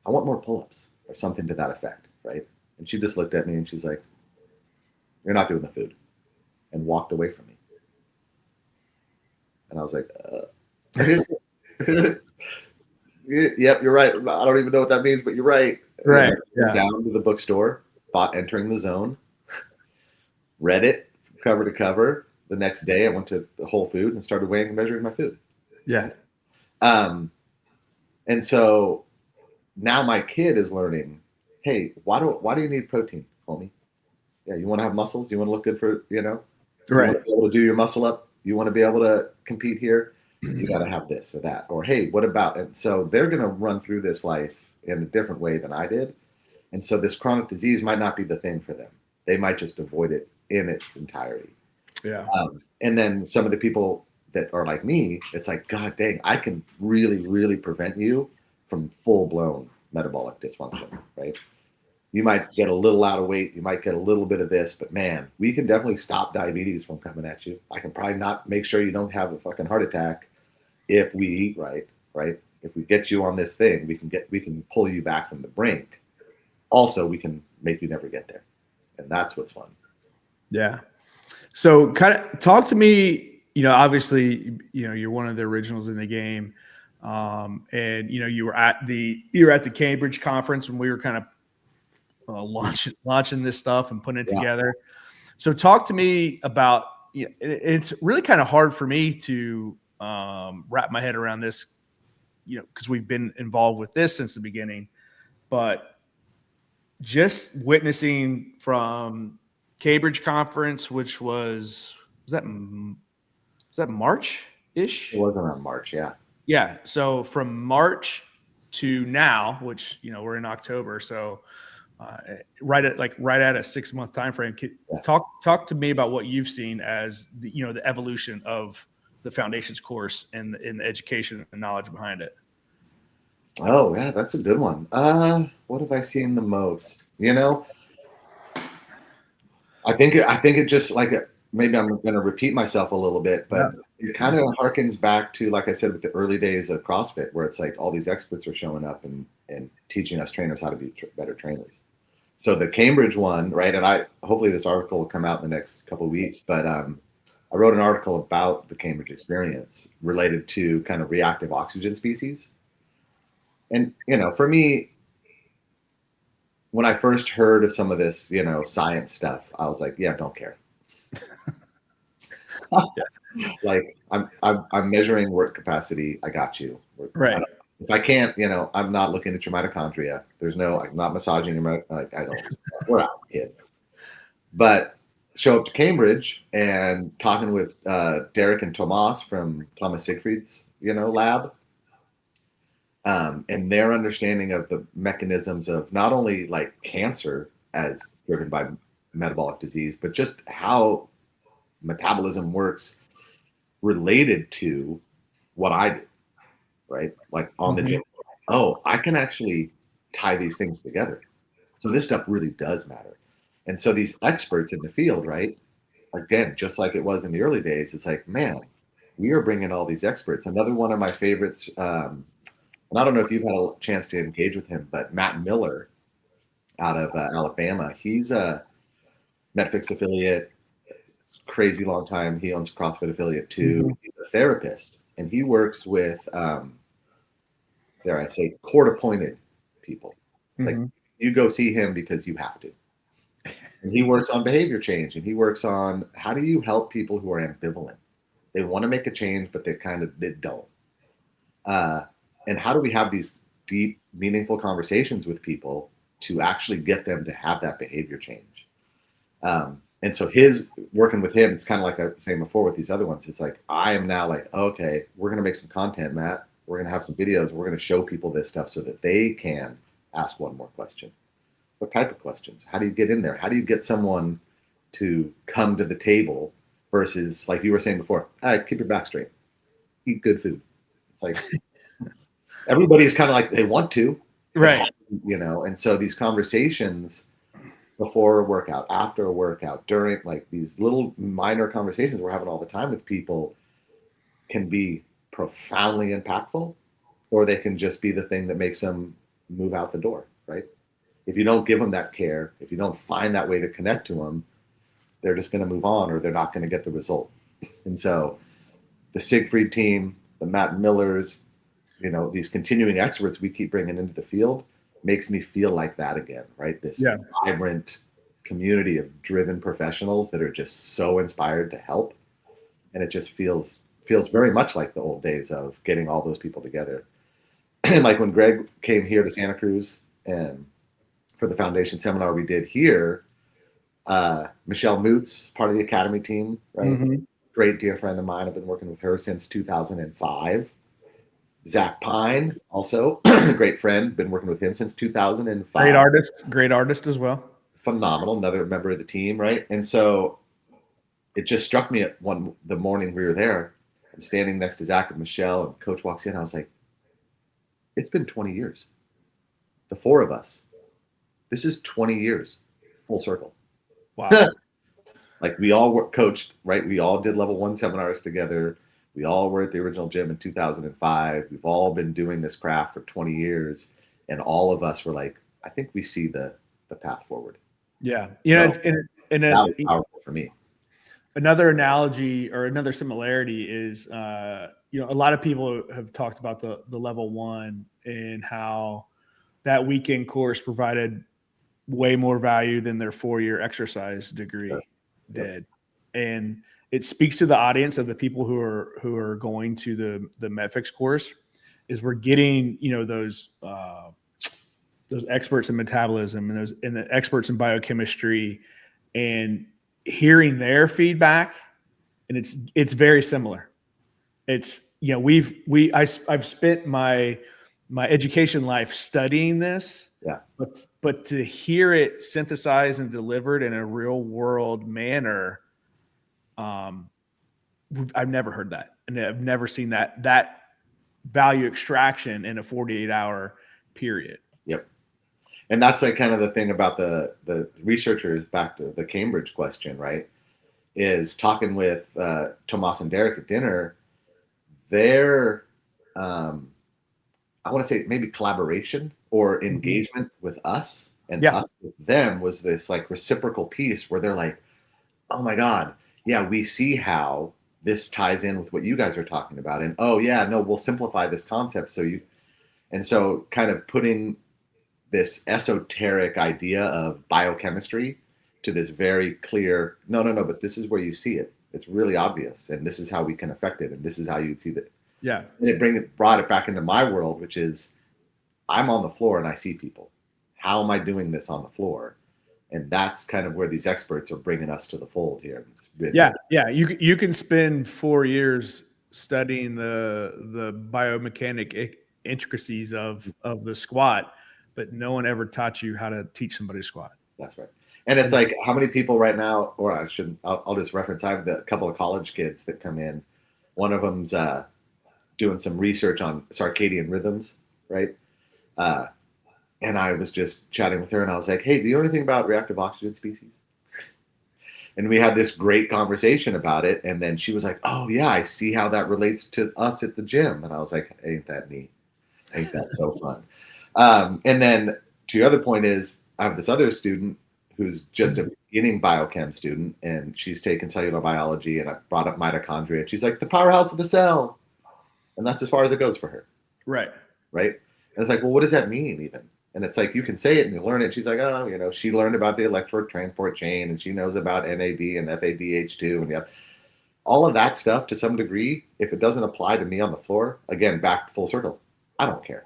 want more pull-ups or something to that effect, right? And she just looked at me and she's like, you're not doing the food, and walked away from me. And I was like, yep, you're right. I don't even know what that means, but you're right. Right. Yeah. Down to the bookstore, bought Entering the Zone, read it cover to cover. The next day I went to the Whole Foods and started weighing and measuring my food. Yeah. And so now my kid is learning, hey, why do you need protein, homie? Yeah, you want to have muscles? You want to look good for, you want Right. to be able to do your muscle up? You want to be able to compete here? You got to have this or that. Or, hey, what about? And so they're going to run through this life in a different way than I did. And so this chronic disease might not be the thing for them. They might just avoid it in its entirety. Yeah. And then some of the people that are like me, it's like, God dang, I can really, really prevent you from full-blown metabolic dysfunction, right? You might get a little out of weight. You might get a little bit of this, but man, we can definitely stop diabetes from coming at you. I can probably not make sure you don't have a fucking heart attack if we eat right, right? If we get you on this thing, we can pull you back from the brink. Also, we can make you never get there. And that's what's fun. Yeah. So kind of talk to me, obviously, you're one of the originals in the game. And you were at the Cambridge conference when we were kind of launching this stuff and putting it together. So talk to me about, it's really kind of hard for me to wrap my head around this, because we've been involved with this since the beginning, but just witnessing from Cambridge conference, which was that March-ish? It was around March, yeah. Yeah. So from March to now, which, we're in October. So right at a 6-month time frame. Talk to me about what you've seen as the evolution of the foundations course and in the education and knowledge behind it. Oh yeah, that's a good one. What have I seen the most? I think it just maybe I'm going to repeat myself a little bit, but it kind of harkens back to, like I said, with the early days of CrossFit, where it's like all these experts are showing up and teaching us trainers how to be better trainers. So the Cambridge one, right? And hopefully this article will come out in the next couple of weeks, but I wrote an article about the Cambridge experience related to kind of reactive oxygen species. And, for me, when I first heard of some of this, science stuff, I was like, yeah, don't care. Like I'm measuring work capacity. I got you. Right. If I can't, I'm not looking at your mitochondria. I'm not massaging your I don't. We're out, kid. But show up to Cambridge and talking with Derek and Tomas from Thomas Siegfried's, lab, and their understanding of the mechanisms of not only like cancer as driven by metabolic disease, but just how metabolism works related to what I do. Right? Like on the gym. Oh, I can actually tie these things together. So this stuff really does matter. And so these experts in the field, right? Again, just like it was in the early days, it's like, man, we are bringing all these experts. Another one of my favorites, and I don't know if you've had a chance to engage with him, but Matt Miller out of Alabama, he's a MetFix affiliate, crazy long time. He owns a CrossFit affiliate too. He's a therapist, and he works with dare I say, court-appointed people. It's like you go see him because you have to. And he works on behavior change, and he works on how do you help people who are ambivalent. They want to make a change, but they don't. And how do we have these deep, meaningful conversations with people to actually get them to have that behavior change? And so working with him, it's kind of like I was saying before with these other ones. It's like, I am now like, okay, we're going to make some content, Matt. We're going to have some videos. We're going to show people this stuff so that they can ask one more question. What type of questions? How do you get in there? How do you get someone to come to the table versus, like you were saying before, keep your back straight, eat good food. It's like everybody's kind of like they want to, right? And so these conversations before a workout, after a workout, during, like these little minor conversations we're having all the time with people can be profoundly impactful, or they can just be the thing that makes them move out the door, right? If you don't give them that care, if you don't find that way to connect to them, they're just going to move on, or they're not going to get the result. And so the Siegfried team, the Matt Millers, these continuing experts we keep bringing into the field makes me feel like that again, right? This vibrant community of driven professionals that are just so inspired to help. And it just feels feels very much like the old days of getting all those people together. And like when Greg came here to Santa Cruz and for the foundation seminar we did here, Michelle Moots, part of the academy team, right? Mm-hmm. Great dear friend of mine. I've been working with her since 2005. Zach Pine, also great friend, been working with him since 2005. Great artist as well. Phenomenal, another member of the team, right? And so it just struck me at the morning we were there. I'm standing next to Zach and Michelle, and Coach walks in. I was like, it's been 20 years. The four of us. This is 20 years, full circle. Wow. Like we all were coached, right? We all did level 1 seminars together. We all were at the original gym in 2005. We've all been doing this craft for 20 years. And all of us were like, I think we see the path forward. Yeah. That was powerful for me. Another analogy or another similarity is, a lot of people have talked about the level 1 and how that weekend course provided way more value than their 4-year exercise degree did. And it speaks to the audience of the people who are going to the MetFix course is we're getting, those experts in metabolism and the experts in biochemistry and hearing their feedback. And it's very similar. It's, I've spent my education life studying this. Yeah. But to hear it synthesized and delivered in a real world manner, I've never heard that, and I've never seen that value extraction in a 48-hour period. Yep. And that's like kind of the thing about the researchers, back to the Cambridge question, right? Is talking with Tomas and Derek at dinner, their I want to say maybe collaboration or engagement with us and us with them was this like reciprocal piece where they're like, oh my God, yeah, we see how this ties in with what you guys are talking about. And oh yeah, no, we'll simplify this concept. So kind of putting this esoteric idea of biochemistry to this very clear, no, but this is where you see it. It's really obvious. And this is how we can affect it. And this is how you'd see that. Yeah. And it brought it back into my world, which is I'm on the floor and I see people. How am I doing this on the floor? And that's kind of where these experts are bringing us to the fold here. Really yeah. You can spend 4 years studying the biomechanic intricacies of the squat, but no one ever taught you how to teach somebody to squat. That's right. And it's like, how many people right now, or I'll just reference, I have a couple of college kids that come in. One of them's doing some research on circadian rhythms, right? And I was just chatting with her and I was like, hey, do you know anything about reactive oxygen species? And we had this great conversation about it. And then she was like, oh yeah, I see how that relates to us at the gym. And I was like, ain't that neat? Ain't that so fun? And then to your other point is, I have this other student who's just a beginning biochem student, and she's taken cellular biology, and I brought up mitochondria, and she's like, the powerhouse of the cell. And that's as far as it goes for her. Right. And it's like, well, what does that mean even? And it's like, you can say it and you learn it. She's like, oh, she learned about the electric transport chain, and she knows about NAD and FADH2 and all of that stuff to some degree. If it doesn't apply to me on the floor, again, back full circle, I don't care.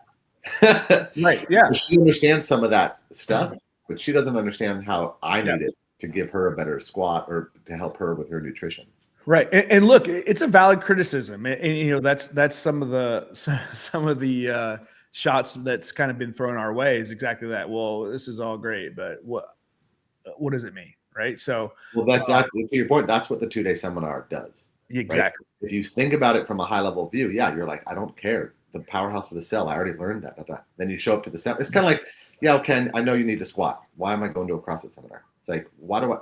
Right. Yeah. She understands some of that stuff, but she doesn't understand how I need it to give her a better squat or to help her with her nutrition. Right. And look, it's a valid criticism. And that's some of the shots that's kind of been thrown our way is exactly that. Well, this is all great, but what does it mean? Right. So, well, that's to your point. That's what the 2-day seminar does. Exactly. Right? If you think about it from a high level view, you're like, I don't care. The powerhouse of the cell. I already learned that. Then you show up to the seminar. It's kind of like, Ken, I know you need to squat. Why am I going to a CrossFit seminar? It's like, why do I?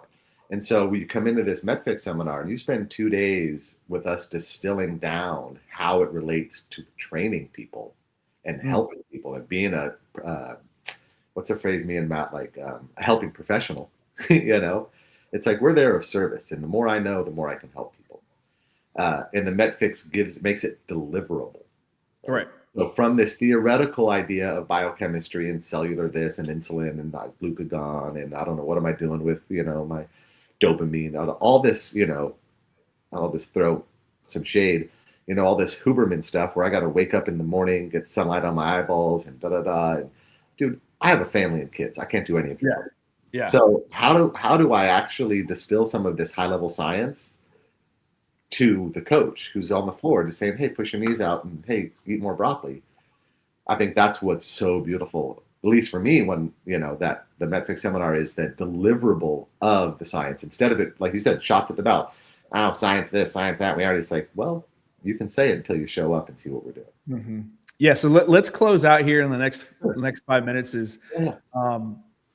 And so we come into this MetFix seminar and you spend 2 days with us distilling down how it relates to training people and helping people and being what's the phrase me and Matt like, a helping professional, It's like, we're there of service. And the more I know, the more I can help people. And the MetFix makes it deliverable. Right. So from this theoretical idea of biochemistry and cellular this and insulin and glucagon and I don't know, what am I doing with, my dopamine, all this, I'll just throw some shade. all this Huberman stuff where I got to wake up in the morning, get sunlight on my eyeballs and And, dude, I have a family and kids. I can't do any of Yeah. it. Yeah. So how do I actually distill some of this high level science to the coach who's on the floor, just saying, hey, push your knees out and hey, eat more broccoli? I think that's what's so beautiful, at least for me, when that the MetFix seminar is that deliverable of the science instead of it, like you said, shots at the belt. Oh, science this, science that. We already say, well, you can say it until you show up and see what we're doing. Mm-hmm. Yeah. So let's close out here in the next 5 minutes.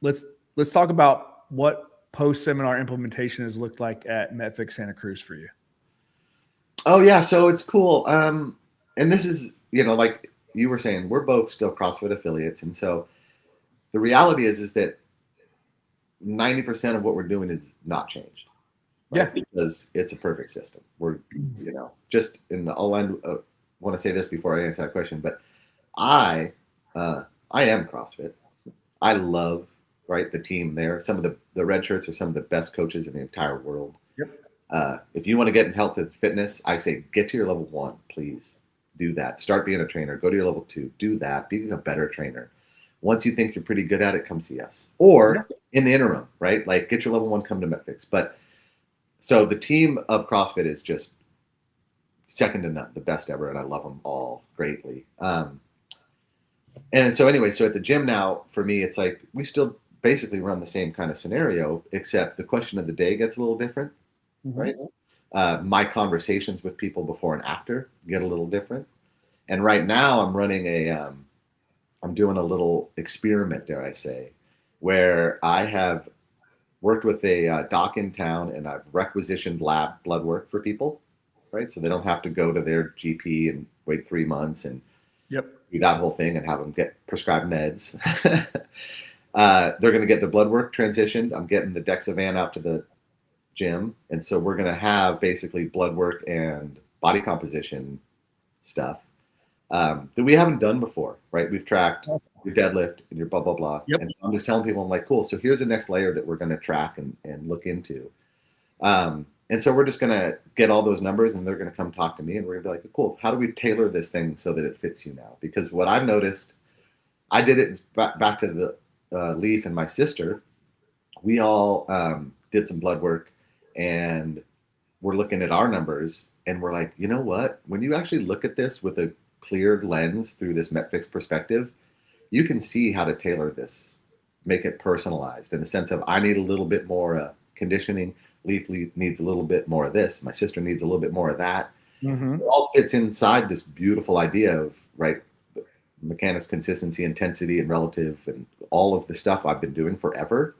Let's talk about what post-seminar implementation has looked like at MetFix Santa Cruz for you. Oh yeah, so it's cool. And this is, like you were saying, we're both still CrossFit affiliates, and so the reality is that 90% of what we're doing is not changed. Right? Yeah, because it's a perfect system. We're, just in the end. Want to say this before I answer that question, but I am CrossFit. I love the team there. Some of the red shirts are some of the best coaches in the entire world. Yep. If you want to get in health and fitness, I say get to your level 1, please. Do that. Start being a trainer. Go to your level 2. Do that. Be a better trainer. Once you think you're pretty good at it, come see us. Or in the interim, right? Like get your level 1, come to MetFix. But so the team of CrossFit is just second to none, the best ever, and I love them all greatly. And so anyway, so at the gym now, for me, it's like we still basically run the same kind of scenario, except the question of the day gets a little different, right? My conversations with people before and after get a little different. And right now I'm running I'm doing a little experiment, dare I say, where I have worked with a doc in town and I've requisitioned lab blood work for people, right? So they don't have to go to their GP and wait 3 months and do that whole thing and have them get prescribed meds. They're going to get the blood work transitioned. I'm getting the DEXA van out to the gym. And so we're going to have basically blood work and body composition stuff that we haven't done before, right? We've tracked your deadlift and your blah, blah, blah. Yep. And so I'm just telling people, I'm like, cool. So here's the next layer that we're going to track and look into. And so we're just going to get all those numbers and they're going to come talk to me and we're going to be like, cool, how do we tailor this thing so that it fits you now? Because what I've noticed, I did it back to the Leaf and my sister. We all did some blood work and we're looking at our numbers and we're like, you know what? When you actually look at this with a clear lens through this MetFix perspective, you can see how to tailor this, make it personalized in the sense of I need a little bit more conditioning. Leaf needs a little bit more of this. My sister needs a little bit more of that. Mm-hmm. It all fits inside this beautiful idea of mechanics, consistency, intensity, and relative, and all of the stuff I've been doing forever.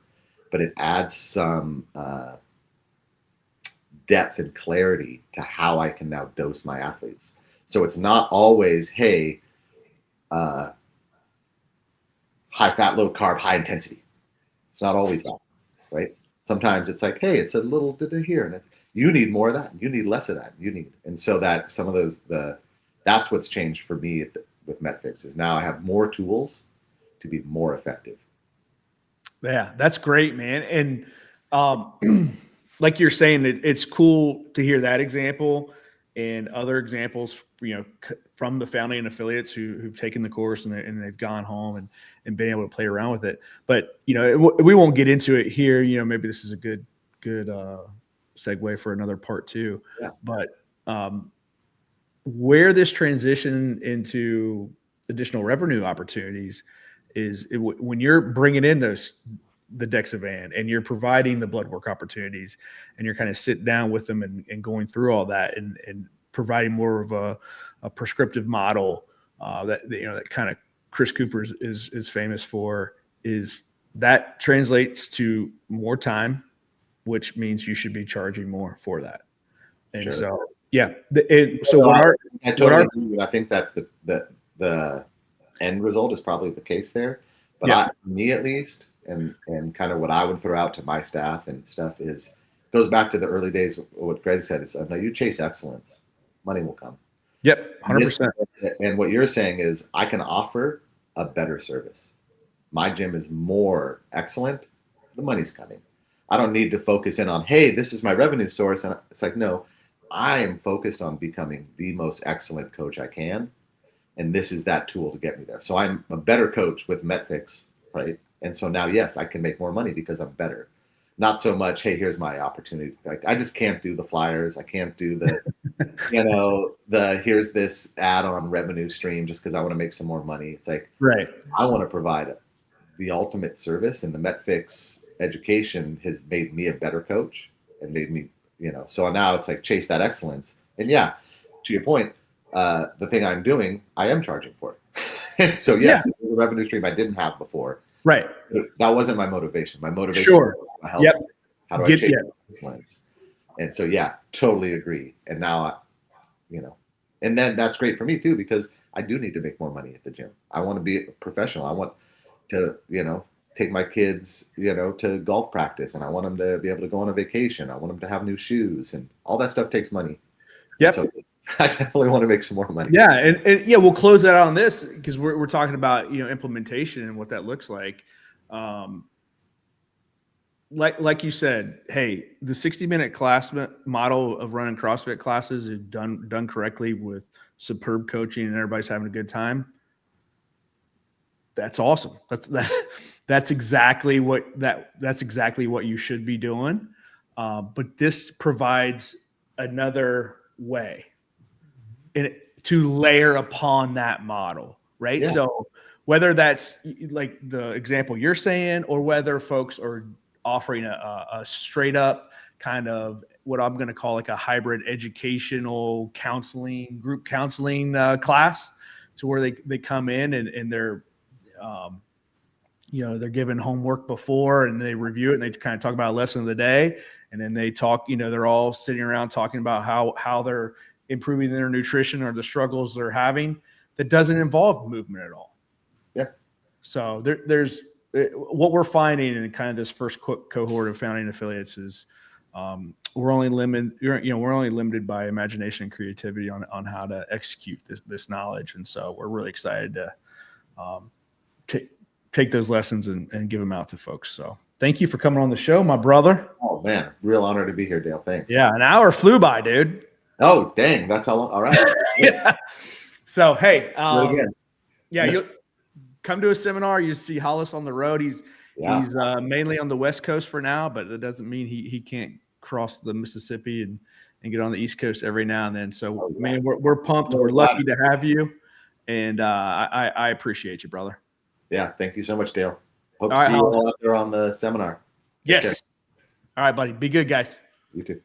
But it adds some depth and clarity to how I can now dose my athletes. So it's not always, hey, high fat, low carb, high intensity. It's not always that, right? Sometimes it's like, hey, it's a little bit of here, and you need more of that, you need less of that, and so that some of those that's what's changed for me with MetFix is now I have more tools to be more effective. Yeah, that's great, man. And like you're saying, it's cool to hear that example and other examples, from the founding affiliates who've taken the course and they've gone home and been able to play around with it. But, we won't get into it here. Maybe this is a good segue for another part too. Yeah. But where this transition into additional revenue opportunities is when you're bringing in the DEXA van and you're providing the blood work opportunities and you're kind of sitting down with them and going through all that and providing more of a prescriptive model that kind of Chris Cooper is famous for, is that translates to more time, which means you should be charging more for that. And sure. So, yeah. I think that's the end result is probably the case there. But me at least, and kind of what I would throw out to my staff and stuff goes back to the early days. What Greg said is, no, you chase excellence, money will come. Yep, 100%. And what you're saying is, I can offer a better service. My gym is more excellent. The money's coming. I don't need to focus in on, hey, this is my revenue source. And it's like, no, I am focused on becoming the most excellent coach I can. And this is that tool to get me there. So I'm a better coach with MetFix, right? And so now, yes, I can make more money because I'm better. Not so much, hey, here's my opportunity. Like, I just can't do the flyers. I can't do the, here's this add-on revenue stream just because I want to make some more money. It's like, right. I want to provide the ultimate service, and the MetFix education has made me a better coach and made me, so now it's like chase that excellence. And yeah, to your point, the thing I'm doing, I am charging for it. So yes, it's a revenue stream I didn't have before. Right. That wasn't my motivation. My motivation sure. was help. Yep. How do I chase excellence? And so, yeah, totally agree. And now, and then that's great for me too, because I do need to make more money at the gym. I want to be a professional. I want to, take my kids, to golf practice, and I want them to be able to go on a vacation. I want them to have new shoes, and all that stuff takes money. Yep. So I definitely want to make some more money. Yeah. And yeah, we'll close that out on this because we're talking about, implementation and what that looks like. Like you said, hey, the 60-minute class model of running CrossFit classes is done correctly with superb coaching and everybody's having a good time. That's awesome. That's exactly what you should be doing. But this provides another way to layer upon that model, right? Yeah. So whether that's like the example you're saying, or whether folks are offering a straight up kind of what I'm going to call like a hybrid educational counseling, group counseling class, to where they come in and they're, they're given homework before and they review it and they kind of talk about a lesson of the day. And then they talk, they're all sitting around talking about how they're improving their nutrition or the struggles they're having that doesn't involve movement at all. Yeah. So there's what we're finding in kind of this first cohort of founding affiliates is we're only limited by imagination and creativity on how to execute this knowledge. And so we're really excited to take those lessons and give them out to folks. So thank you for coming on the show, my brother. Oh man, real honor to be here, Dale. Thanks. Yeah. An hour flew by, dude. Oh, dang. That's how long. All right. Yeah. So, hey, yeah, you'll come to a seminar. You see Hollis on the road. He's mainly on the West Coast for now, but that doesn't mean he can't cross the Mississippi and get on the East Coast every now and then. So, man, we're pumped. We're lucky to have you. And I appreciate you, brother. Yeah. Thank you so much, Dale. Hope to see you all out there on the seminar. Yes. All right, buddy. Be good, guys. You too.